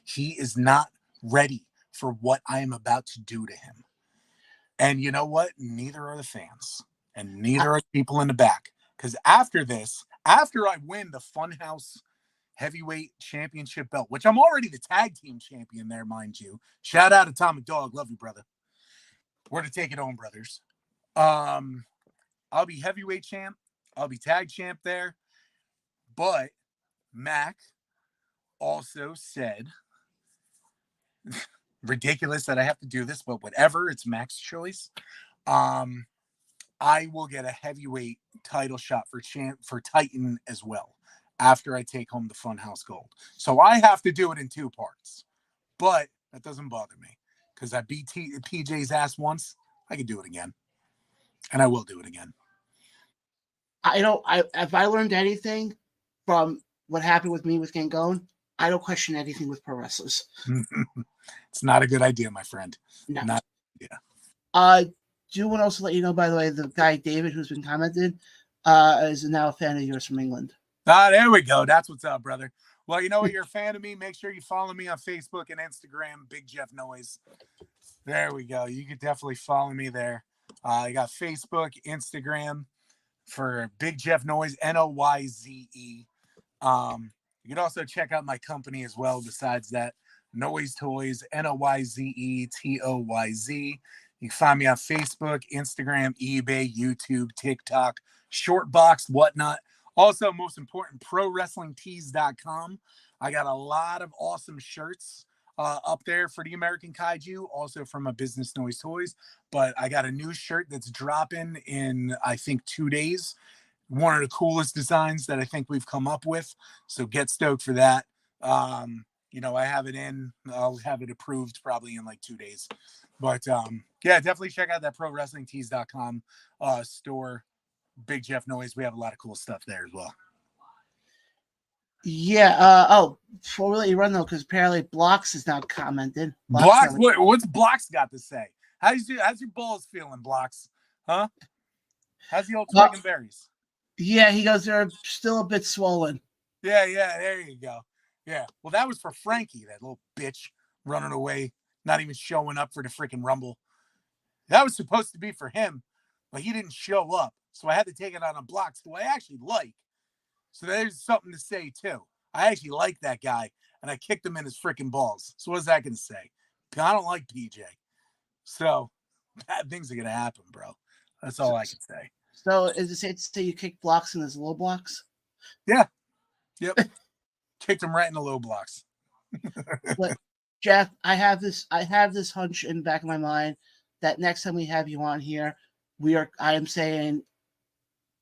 He is not ready for what I am about to do to him. And you know what? Neither are the fans. And neither are people in the back. Because after this, after I win the Funhouse Heavyweight Championship belt, which I'm already the tag team champion there, mind you. Shout out Atomic Dog. Love you, brother. We're to take it home, brothers. I'll be heavyweight champ. I'll be tag champ there. But Mac also said, ridiculous that I have to do this, but whatever, it's Mac's choice. I will get a heavyweight title shot for Titan as well after I take home the Funhouse Gold. So I have to do it in 2 parts, but that doesn't bother me because I beat PJ's ass once. I can do it again, and I will do it again. If I learned anything from what happened with me with Gangone, I don't question anything with pro wrestlers. It's not a good idea, my friend. No. Not a good idea. do want to also let you know, by the way, the guy David who's been commented is now a fan of yours from England. Ah, there we go. That's what's up, brother. Well, you know what? You're a fan of me. Make sure you follow me on Facebook and Instagram, Big Jeff Noyze. There we go. You can definitely follow me there. I got Facebook, Instagram for Big Jeff Noyze, Noyze. You can also check out my company as well. Besides that, Noyze Toys, Noyze Toyz. You can find me on Facebook, Instagram, eBay, YouTube, TikTok, Shortbox, whatnot. Also, most important, ProWrestlingTees.com. I got a lot of awesome shirts up there for the American Kaiju, also from my business, Noyze Toys. But I got a new shirt that's dropping in, I think, 2 days. One of the coolest designs that I think we've come up with. So get stoked for that. You know, I have it in. I'll have it approved probably in like 2 days. But yeah, definitely check out that ProWrestlingTees.com store. Big Jeff Noyze. We have a lot of cool stuff there as well. Yeah. Before we let you run though, because apparently Blocks is now commented. Blocks. What's Blocks got to say? How's your balls feeling, Blocks? Huh? How's the old twig and berries? Yeah, he goes, they're still a bit swollen. Yeah. There you go. Yeah. Well, that was for Frankie, that little bitch running away, not even showing up for the freaking Rumble. That was supposed to be for him, but he didn't show up. So I had to take it on a Blocks, who I actually like. So there's something to say, too. I actually like that guy, and I kicked him in his freaking balls. So what's that going to say? I don't like PJ. So bad things are going to happen, bro. That's all I can say. So is it safe to say you kicked Blocks in his low blocks? Yeah. Yep. Kicked him right in the low blocks. But Jeff, I have this hunch in the back of my mind that next time we have you on here, I am saying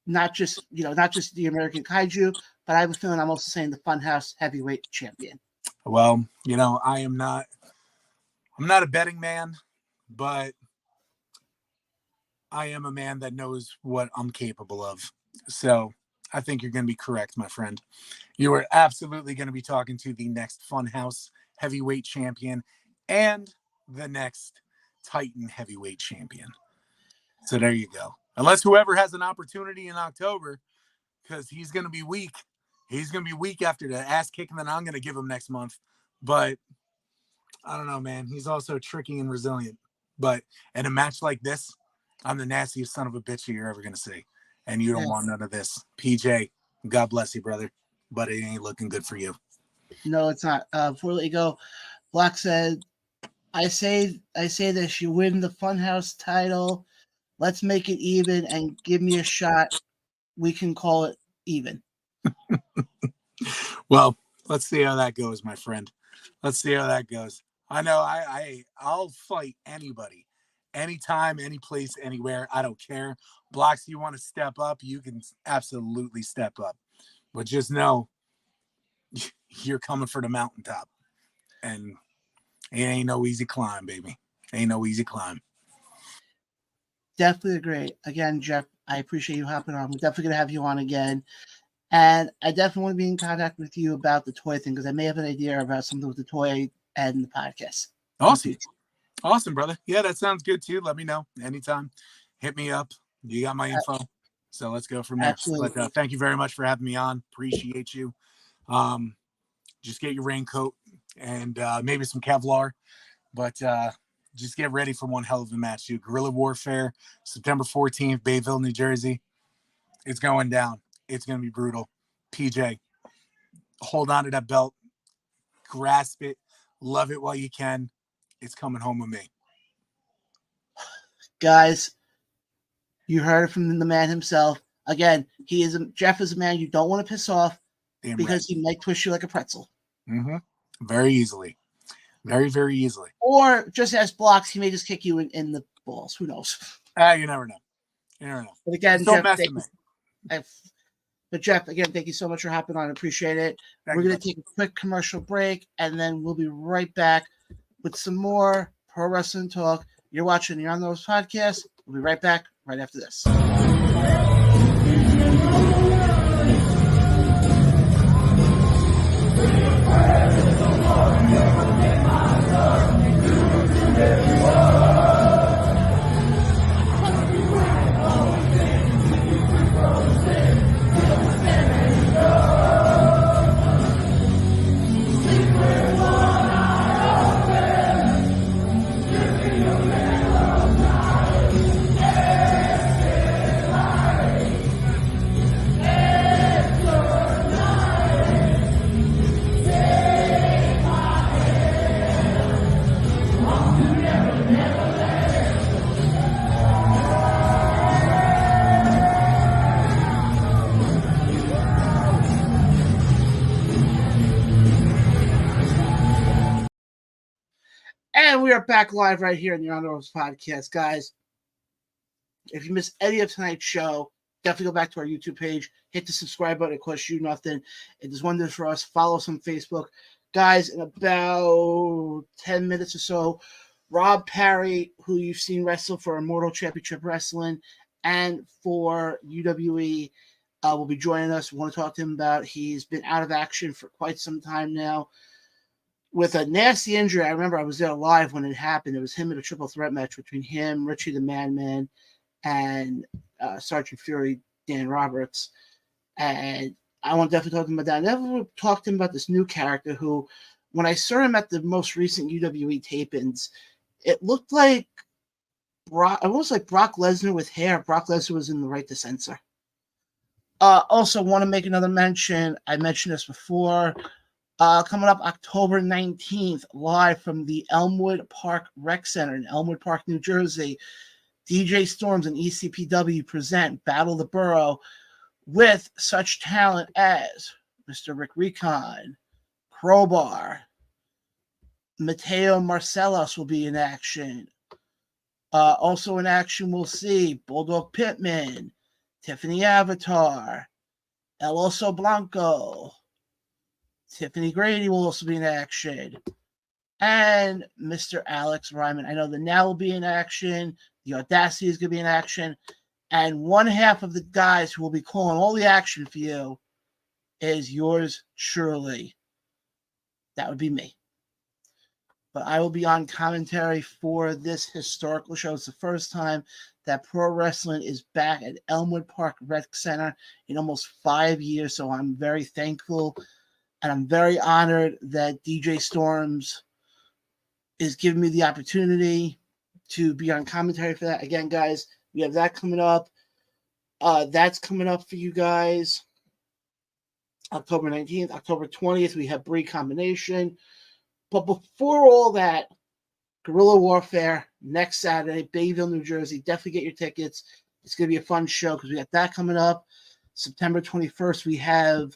not just the American Kaiju, but I have a feeling I'm also saying the Funhouse Heavyweight Champion. Well, you know, I'm not a betting man, but I am a man that knows what I'm capable of. So I think you're going to be correct, my friend. You are absolutely going to be talking to the next Funhouse Heavyweight Champion and the next Titan Heavyweight Champion. So there you go. Unless whoever has an opportunity in October, because he's going to be weak. He's going to be weak after the ass kicking that I'm going to give him next month. But I don't know, man. He's also tricky and resilient. But in a match like this, I'm the nastiest son of a bitch you're ever going to see. And you don't want none of this. PJ, God bless you, brother. But it ain't looking good for you. No, it's not. Before we let you go, Black said, I say this, you win the Funhouse title. Let's make it even and give me a shot. We can call it even. Well, let's see how that goes, my friend. Let's see how that goes. I know I'll fight anybody, anytime, any place, anywhere. I don't care. Blocks, you want to step up, you can absolutely step up. But just know you're coming for the mountaintop. And it ain't no easy climb, baby. Ain't no easy climb. Definitely agree. Again, Jeff, I appreciate you hopping on. We're definitely going to have you on again. And I definitely want to be in contact with you about the toy thing because I may have an idea about something with the toy and the podcast. Awesome. Awesome, brother. Yeah, that sounds good too. Let me know anytime. Hit me up. You got my info. So let's go from there. Absolutely. But, thank you very much for having me on. Appreciate you. Just get your raincoat and maybe some Kevlar. But just get ready for one hell of a match, dude. Guerrilla Warfare, September 14th, Bayville, New Jersey. It's going down. It's going to be brutal. PJ, hold on to that belt. Grasp it. Love it while you can. It's coming home with me. Guys, you heard it from the man himself. Again, Jeff is a man you don't want to piss off because he might twist you like a pretzel. Mm-hmm. Very easily. Very, very easily. Or just as Blocks, he may just kick you in the balls. Who knows? You never know. You never know. But again, don't Jeff, mess with me. But Jeff, again, thank you so much for hopping on. I appreciate it. We're going to take a quick commercial break, and then we'll be right back with some more pro wrestling talk. You're watching the On Those podcast. We'll be right back right after this. And we are back live right here in the Unprovoked podcast, guys. If you missed any of tonight's show, definitely go back to our YouTube page. Hit the subscribe button. It costs you nothing. It does wonders for us. Follow us on Facebook. Guys, in about 10 minutes or so, Rob Parry, who you've seen wrestle for Immortal Championship Wrestling and for UWE, will be joining us. We want to talk to him about he's been out of action for quite some time now with a nasty injury. I remember I was there live when it happened. It was him in a triple threat match between him, Richie the Madman, and Sergeant Fury, Dan Roberts. And I want to definitely talk to him about that. I never talked to him about this new character who, when I saw him at the most recent UWE tape-ins, it looked like almost like Brock Lesnar with hair. Brock Lesnar was in the right to censor. Also, want to make another mention. I mentioned this before. Coming up October 19th, live from the Elmwood Park Rec Center in Elmwood Park, New Jersey, DJ Storms and ECPW present Battle of the Borough with such talent as Mr. Rick Recon, Crowbar, Mateo Marcellus will be in action. Also in action, we'll see Bulldog Pittman, Tiffany Avatar, El Oso Blanco, Tiffany Grady will also be in action, and Mr. Alex Ryman. I know the Now will be in action, the Audacity is going to be in action, and one half of the guys who will be calling all the action for you is yours truly. That would be me. But I will be on commentary for this historical show. It's the first time that pro wrestling is back at Elmwood Park Rec Center in almost 5 years, so I'm very thankful. And I'm very honored that DJ Storms is giving me the opportunity to be on commentary for that. Again, guys, we have that coming up. That's coming up for you guys. October 19th, October 20th, we have Brie Combination. But before all that, Guerrilla Warfare next Saturday, Bayville, New Jersey. Definitely get your tickets. It's going to be a fun show because we got that coming up. September 21st, we have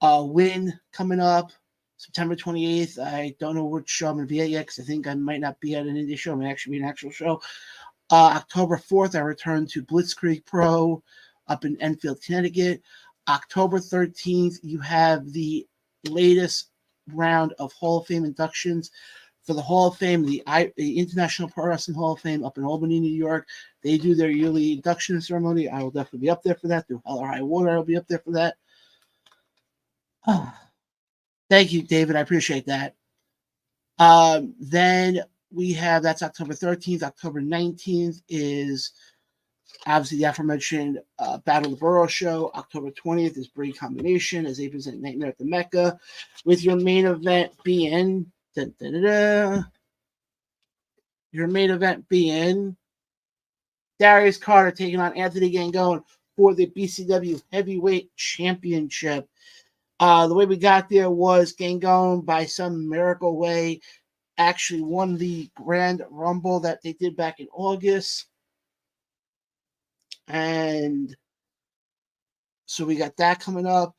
Win coming up. September 28th, I don't know which show I'm going to be at yet because I think I might not be at an indie show. I might actually be an actual show. October 4th, I return to Blitzkrieg Pro up in Enfield, Connecticut. October 13th, you have the latest round of Hall of Fame inductions for the Hall of Fame, the International Pro Wrestling Hall of Fame up in Albany, New York. They do their yearly induction ceremony. I will definitely be up there for that. Through Hell or High Water, I will be up there for that. Thank you, David. I appreciate that. Then we have, that's October 13th. October 19th is obviously the aforementioned Battle of the Borough show. October 20th is Brie Combination as they present Nightmare at the Mecca, with your main event being Darius Carter taking on Anthony Gangone for the BCW Heavyweight Championship. The way we got there was Gangone, by some miracle way, actually won the Grand Rumble that they did back in August. And so we got that coming up.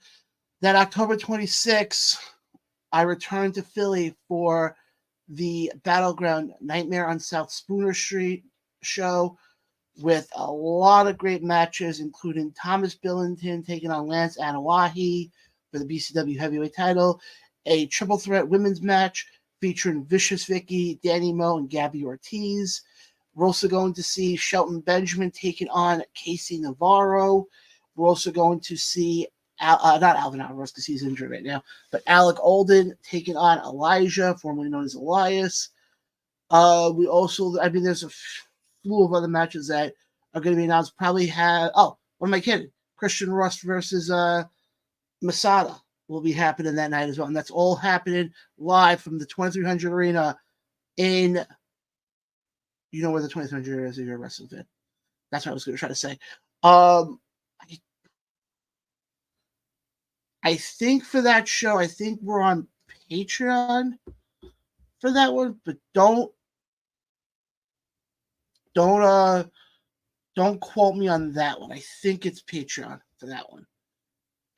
Then October 26th, I returned to Philly for the Battleground Nightmare on South Spooner Street show with a lot of great matches, including Thomas Billington taking on Lance Anawahi for the BCW heavyweight title, a triple threat women's match featuring Vicious Vicky, Danny Moe, and Gabby Ortiz. We're also going to see Shelton Benjamin taking on Casey Navarro. We're also going to see, not Alvin Alvarez because he's injured right now, but Alec Olden taking on Elijah, formerly known as Elias. We also, there's a slew of other matches that are going to be announced. Probably have, what am I kidding? Christian Rust versus Masada will be happening that night as well. And that's all happening live from the 2300 Arena in, you know where the 2300 is if you're a wrestling fan. That's what I was going to try to say. I think for that show, I think we're on Patreon for that one, but don't quote me on that one. I think it's Patreon for that one.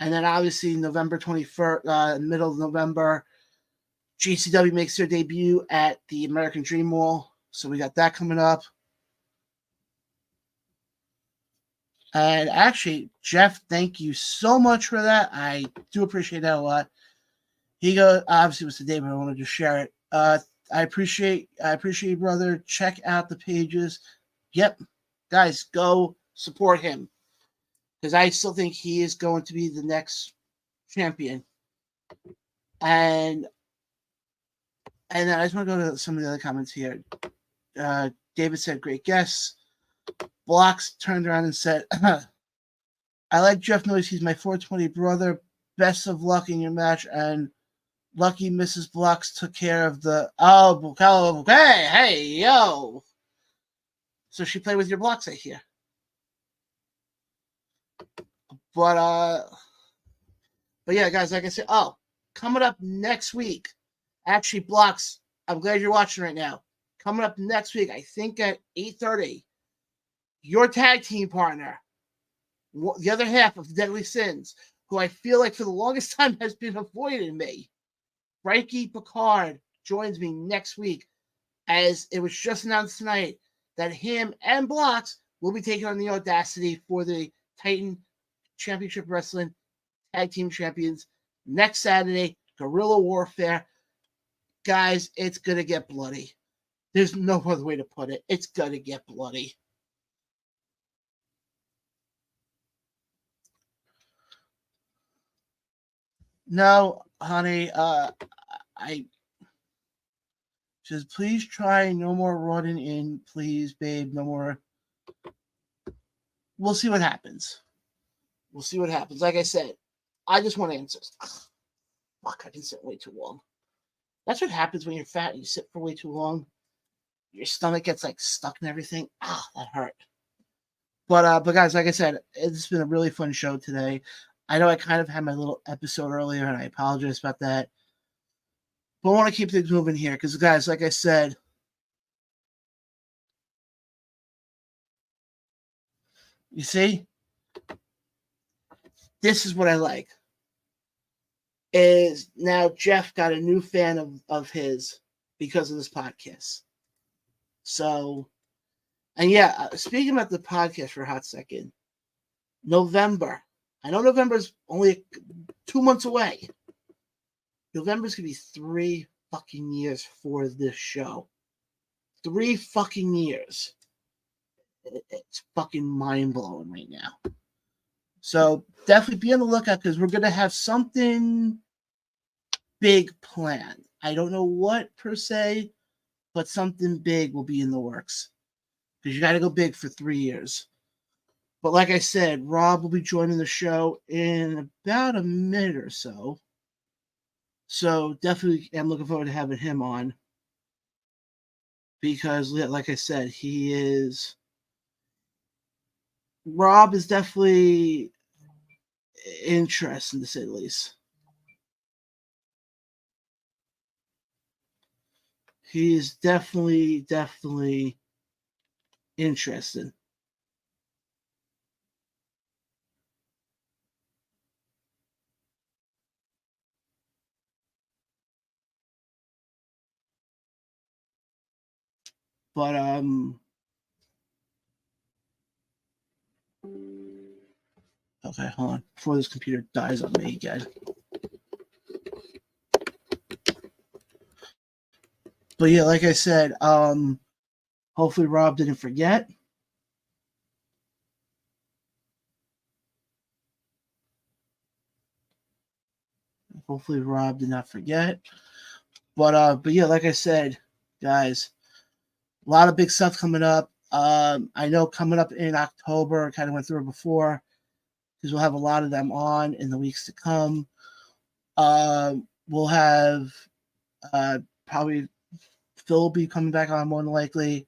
And then obviously November 21st, middle of November, GCW makes their debut at the American Dream Mall. So we got that coming up. And actually, Jeff, thank you so much for that. I do appreciate that a lot. He goes, obviously it was today, but I wanted to share it. I appreciate you, brother. Check out the pages. Yep. Guys, go support him. Because I still think he is going to be the next champion. And then I just want to go to some of the other comments here. David said, great guess. Blocks turned around and said, I like Jeff Noyze. He's my 420 brother. Best of luck in your match. And lucky Mrs. Blocks took care of the... Oh, hey, yo. So she played with your blocks, I hear. But yeah, guys, like I said, coming up next week, actually, Blocks, I'm glad you're watching right now. Coming up next week, I think at 8:30, your tag team partner, the other half of the Deadly Sins, who I feel like for the longest time has been avoiding me, Frankie Picard, joins me next week, as it was just announced tonight that him and Blocks will be taking on the Audacity for the Titan Championship Wrestling Tag Team Champions next Saturday, Guerrilla Warfare. Guys, it's going to get bloody. There's no other way to put it. It's going to get bloody. No, honey, I just please try no more running in, please, babe. No more. We'll see what happens. We'll see what happens. Like I said, I just want answers. Fuck, I can sit way too long. That's what happens when you're fat and you sit for way too long. Your stomach gets like stuck and everything. That hurt. But guys, like I said, it's been a really fun show today. I know I kind of had my little episode earlier, and I apologize about that. But I want to keep things moving here because, guys, like I said, you see, this is what I like. Is now Jeff got a new fan of his because of this podcast. So, and yeah, speaking about the podcast for a hot second, November. I know November's only 2 months away. November's going to be 3 fucking years for this show. 3 fucking years. It's fucking mind-blowing right now. So definitely be on the lookout because we're going to have something big planned. I don't know what per se, but something big will be in the works. Because you got to go big for 3 years. But like I said, Rob will be joining the show in about a minute or so. So definitely I'm looking forward to having him on. Because like I said, Rob is definitely interesting to say the least. He is definitely interesting. But okay, hold on. Before this computer dies on me again. But yeah, like I said, hopefully Rob didn't forget. Hopefully Rob did not forget. But yeah, like I said, guys, a lot of big stuff coming up. I know coming up in October, I kind of went through it before, because we'll have a lot of them on in the weeks to come. We'll have probably Phil be coming back on more than likely.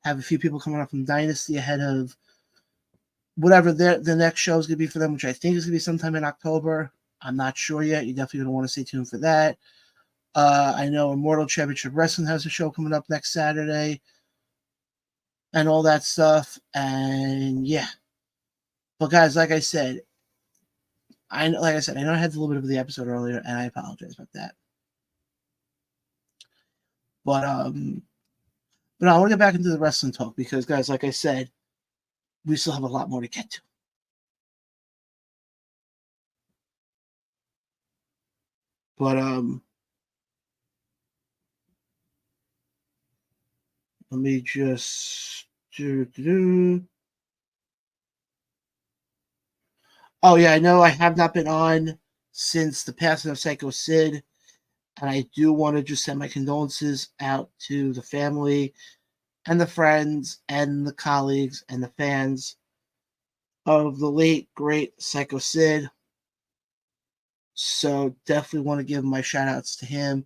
Have a few people coming up from Dynasty ahead of whatever the next show is going to be for them, which I think is going to be sometime in October. I'm not sure yet. You're definitely going to want to stay tuned for that. I know Immortal Championship Wrestling has a show coming up next Saturday and all that stuff. And yeah. But guys, like I said, I know I had a little bit of the episode earlier, and I apologize about that. But I want to get back into the wrestling talk because, guys, like I said, we still have a lot more to get to. But let me just Oh yeah, I know I have not been on since the passing of Psycho Sid, and I do want to just send my condolences out to the family and the friends and the colleagues and the fans of the late great Psycho Sid. So definitely want to give my shout outs to him.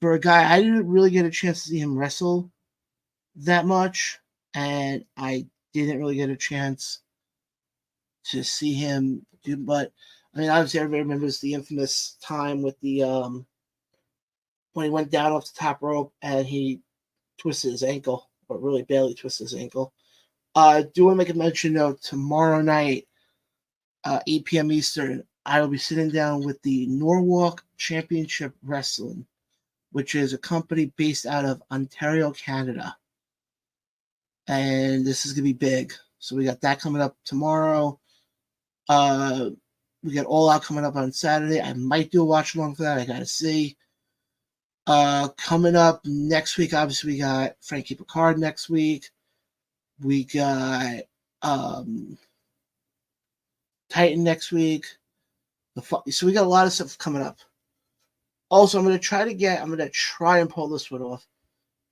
For a guy, I didn't really get a chance to see him wrestle that much, and I didn't really get a chance to see him do, but I mean, obviously everybody remembers the infamous time with the when he went down off the top rope and he twisted his ankle, or really badly twisted his ankle. Do want to make a mention though, tomorrow night, 8 p.m. Eastern, I will be sitting down with the Norwalk Championship Wrestling, which is a company based out of Ontario, Canada. And this is going to be big. So we got that coming up tomorrow. We got All Out coming up on Saturday. I might do a watch along for that. I got to see. Coming up next week, obviously, we got Frankie Picard next week. We got Titan next week. So we got a lot of stuff coming up. Also, I'm going to try and pull this one off.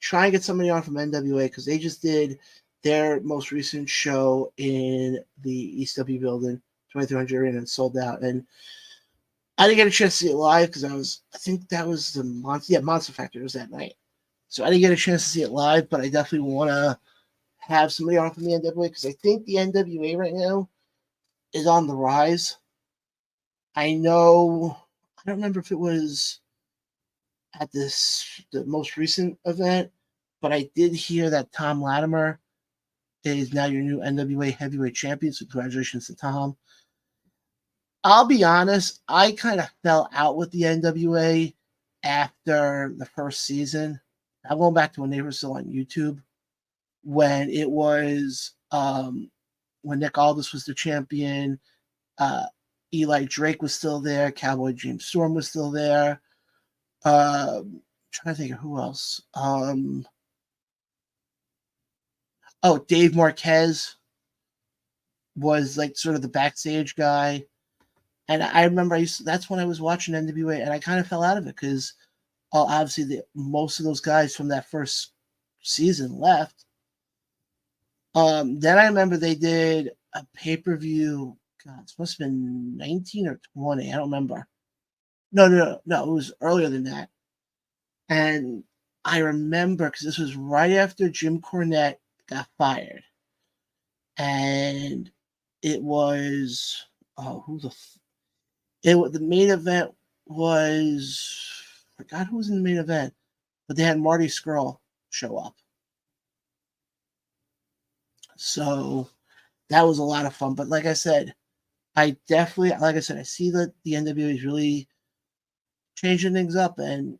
Try and get somebody on from NWA because they just did their most recent show in the ECPW building, 2300 Arena, and sold out. And I didn't get a chance to see it live because I think that was the Monster Factory was that night. So I didn't get a chance to see it live, but I definitely want to have somebody on from the NWA because I think the NWA right now is on the rise. I don't remember if it was at the most recent event, but I did hear that Tom Latimer is now your new NWA heavyweight champion. So congratulations to Tom. I'll be honest, I kind of fell out with the NWA after the first season. I'm going back to when they were still on YouTube, when it was when Nick Aldis was the champion, Eli Drake was still there, Cowboy James Storm was still there. I'm trying to think of who else. Dave Marquez was like sort of the backstage guy. And I remember that's when I was watching NWA, and I kind of fell out of it because obviously most of those guys from that first season left. Then I remember they did a pay-per-view. God, this must have been 19 or 20. I don't remember. No, it was earlier than that. And I remember because this was right after Jim Cornette got fired. And it was, the main event was, I forgot who was in the main event, but they had Marty Scurll show up. So that was a lot of fun. But like I said, I see that the NWA is really changing things up, and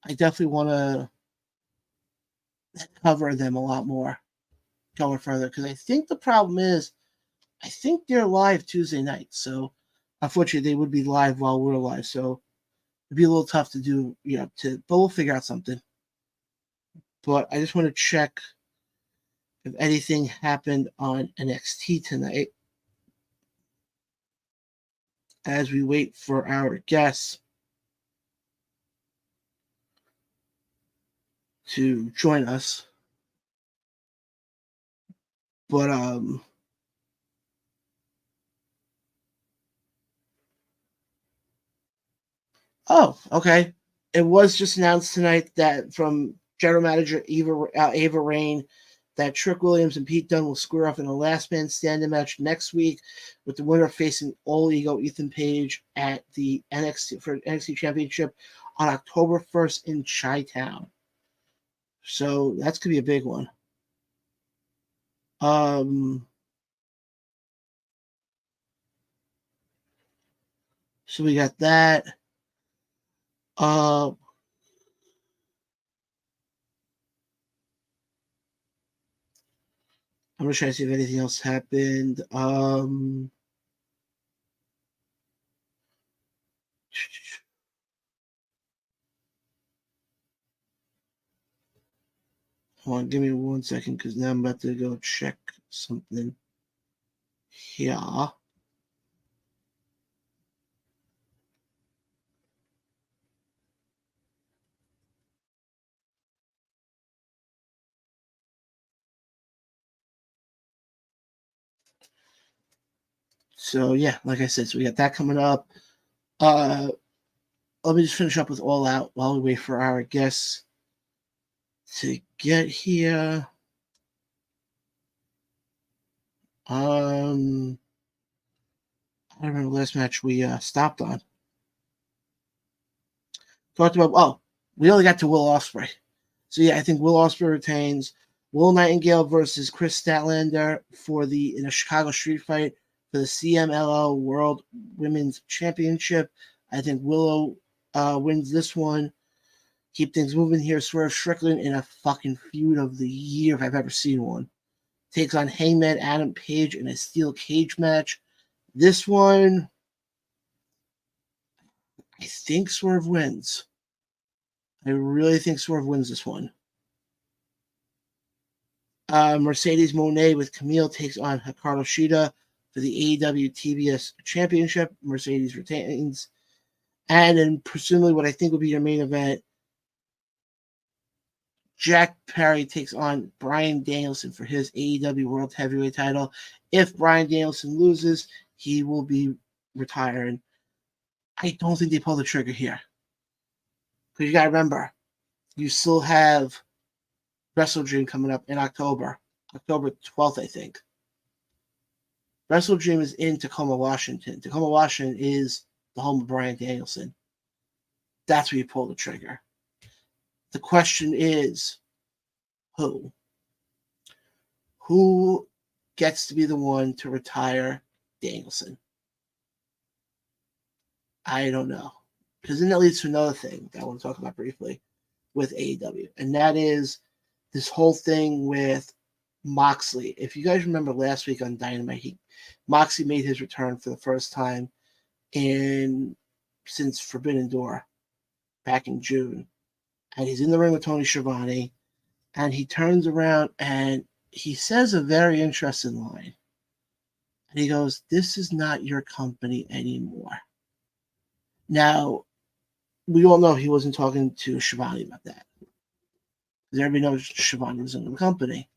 I definitely want to cover them a lot more going further. Because I think the problem is, I think they're live Tuesday night. So unfortunately, they would be live while we're live. So it'd be a little tough to do, but we'll figure out something. But I just want to check if anything happened on NXT tonight as we wait for our guests to join us. But okay. It was just announced tonight that from general manager Ava Rain that Trick Williams and Pete Dunne will square off in a last man standing match next week, with the winner facing All Ego Ethan Page at the NXT Championship on October 1st in Chi-Town. So that's gonna be a big one. So we got that. I'm gonna try to see if anything else happened. Hold on, give me 1 second, because now I'm about to go check something here. So yeah, like I said, so we got that coming up. Let me just finish up with All Out while we wait for our guests to get here. I don't remember the last match we stopped on. Talked about, we only got to Will Ospreay. So yeah, I think Will Ospreay retains. Will Nightingale versus Chris Statlander in a Chicago street fight for the CMLL World Women's Championship. I think Willow wins this one. Keep things moving here. Swerve Strickland in a fucking feud of the year if I've ever seen one. Takes on Hangman Adam Page in a steel cage match. This one, I think Swerve wins. I really think Swerve wins this one. Mercedes Moné with Camille takes on Hikaru Shida for the AEW TBS Championship. Mercedes retains. And then presumably what I think will be your main event, Jack Perry takes on Bryan Danielson for his AEW World Heavyweight title. If Bryan Danielson loses, he will be retiring. I don't think they pull the trigger here. Because you got to remember, you still have Wrestle Dream coming up in October 12th, I think. Wrestle Dream is in Tacoma, Washington. Tacoma, Washington is the home of Bryan Danielson. That's where you pull the trigger. The question is, who? Who gets to be the one to retire Danielson? I don't know. Because then that leads to another thing that I want to talk about briefly with AEW. And that is this whole thing with Moxley. If you guys remember last week on Dynamite, Moxley made his return for the first time since Forbidden Door back in June. And he's in the ring with Tony Schiavone. And he turns around and he says a very interesting line. And he goes, "This is not your company anymore." Now, we all know he wasn't talking to Schiavone about that. Because everybody knows Schiavone was in the company.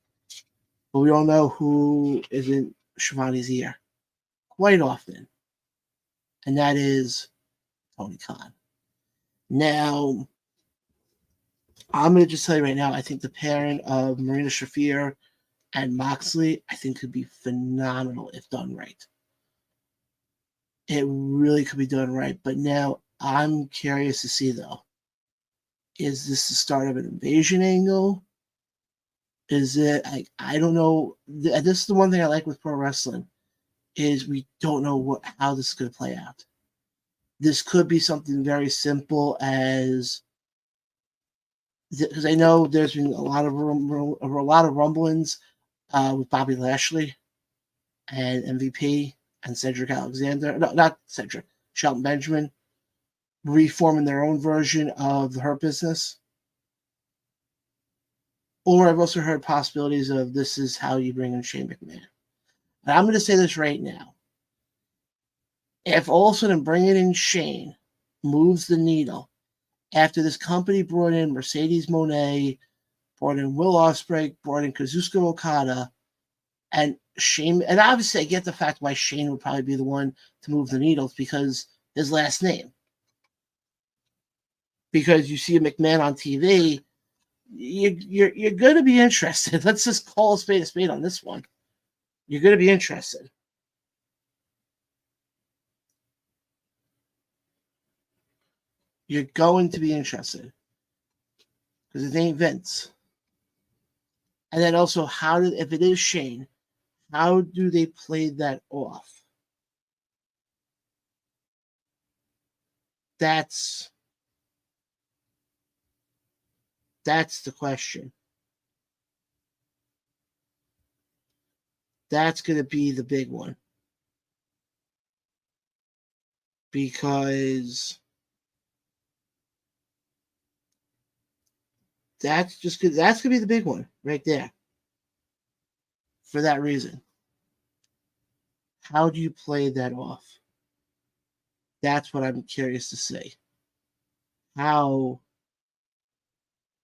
But we all know who is in Schiavone's ear quite often. And that is Tony Khan. Now, I'm going to just tell you right now, I think the pairing of Marina Shafir and Moxley, I think could be phenomenal if done right. It really could be done right. But now I'm curious to see, though, is this the start of an invasion angle? Is it, I don't know. This is the one thing I like with pro wrestling, is we don't know how this is going to play out. This could be something very simple as, because I know there's been a lot of rumblings with Bobby Lashley and MVP and Cedric Alexander. No, not Cedric. Shelton Benjamin reforming their own version of the Hurt Business. Or I've also heard possibilities of this is how you bring in Shane McMahon. And I'm going to say this right now. If all of a sudden bringing in Shane moves the needle, after this company brought in Mercedes Moné, brought in Will Ospreay, brought in Kazuchika Okada, and Shane, and obviously I get the fact why Shane would probably be the one to move the needles because his last name. Because you see a McMahon on TV, you're going to be interested. Let's just call a spade on this one. You're going to be interested. You're going to be interested because it ain't Vince. And then also, if it is Shane, how do they play that off? That's the question. That's going to be the big one. Because that's going to be the big one right there. For that reason. How do you play that off? That's what I'm curious to see. How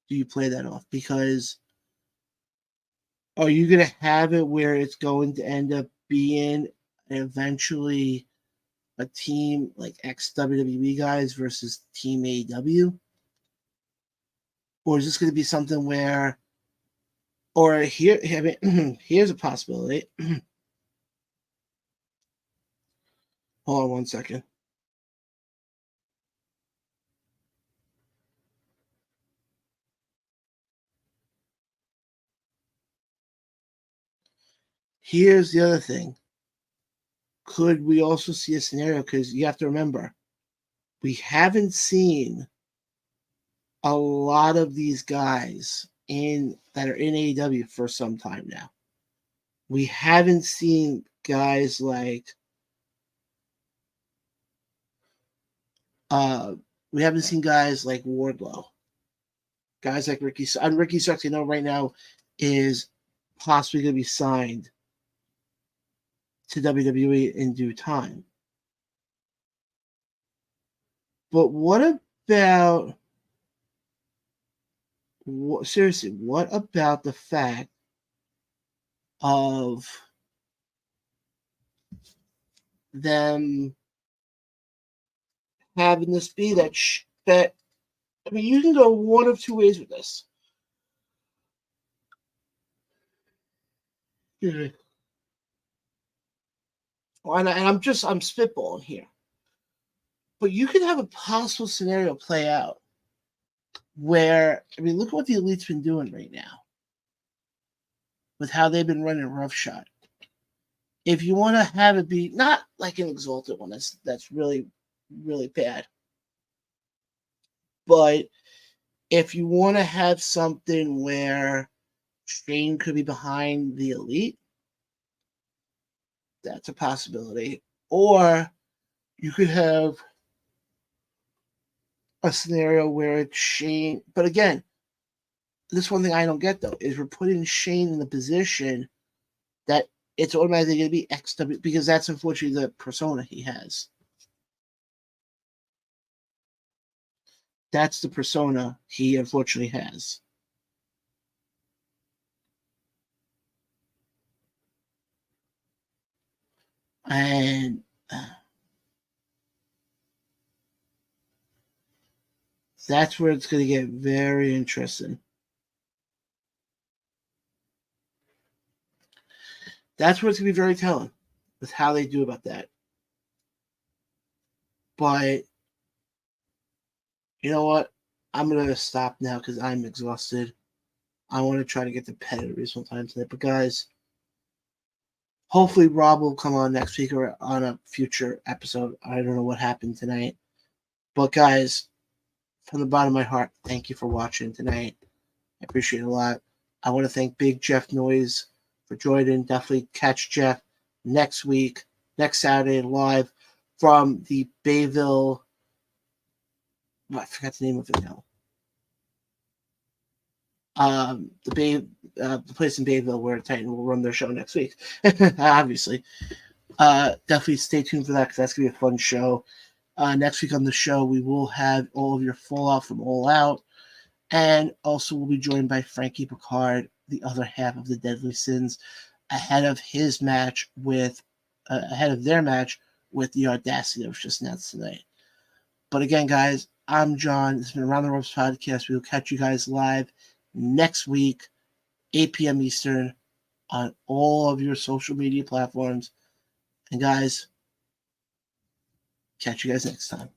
do you play that off? Because are you going to have it where it's going to end up being eventually a team like ex-WWE guys versus Team AEW? Or is this going to be something where, or here, I mean, here's a possibility. Hold on one second. Here's the other thing. Could we also see a scenario? Because you have to remember, we haven't seen a lot of these guys that are in AEW for some time now. We haven't seen guys like Wardlow, guys like Ricky. And Ricky Starks, right now is possibly going to be signed to WWE in due time. But what about the fact of them having this be that I mean, you can go one of two ways with this. And I'm spitballing here. But you could have a possible scenario play out where, I mean, look at what the Elite's been doing right now with how they've been running roughshod. If you want to have it be not like an exalted one, that's really, really bad. But if you want to have something where Shane could be behind the Elite, that's a possibility. Or you could have a scenario where it's Shane. But again, this one thing I don't get, though, is we're putting Shane in the position that it's automatically going to be XW, because that's unfortunately the persona he has. That's the persona he unfortunately has. And that's where it's going to get very interesting. That's where it's going to be very telling with how they do about that. But you know what? I'm going to stop now because I'm exhausted. I want to try to get the pet at a reasonable time tonight. But guys, hopefully Rob will come on next week or on a future episode. I don't know what happened tonight. But guys, from the bottom of my heart, thank you for watching tonight. I appreciate it a lot. I want to thank Big Jeff Noyze for joining. Definitely catch Jeff next week, next Saturday, live from the Bayville. I forgot the name of it now. The place in Bayville where Titan will run their show next week. Obviously. Definitely stay tuned for that because that's going to be a fun show. Next week on the show, we will have all of your fallout from All Out. And also we'll be joined by Frankie Picard, the other half of the Deadly Sins, ahead of their match with the Audacity that was just announced tonight. But again, guys, I'm John. This has been Around the Ropes Podcast. We will catch you guys live next week, 8 p.m. Eastern, on all of your social media platforms. And guys, catch you guys next time.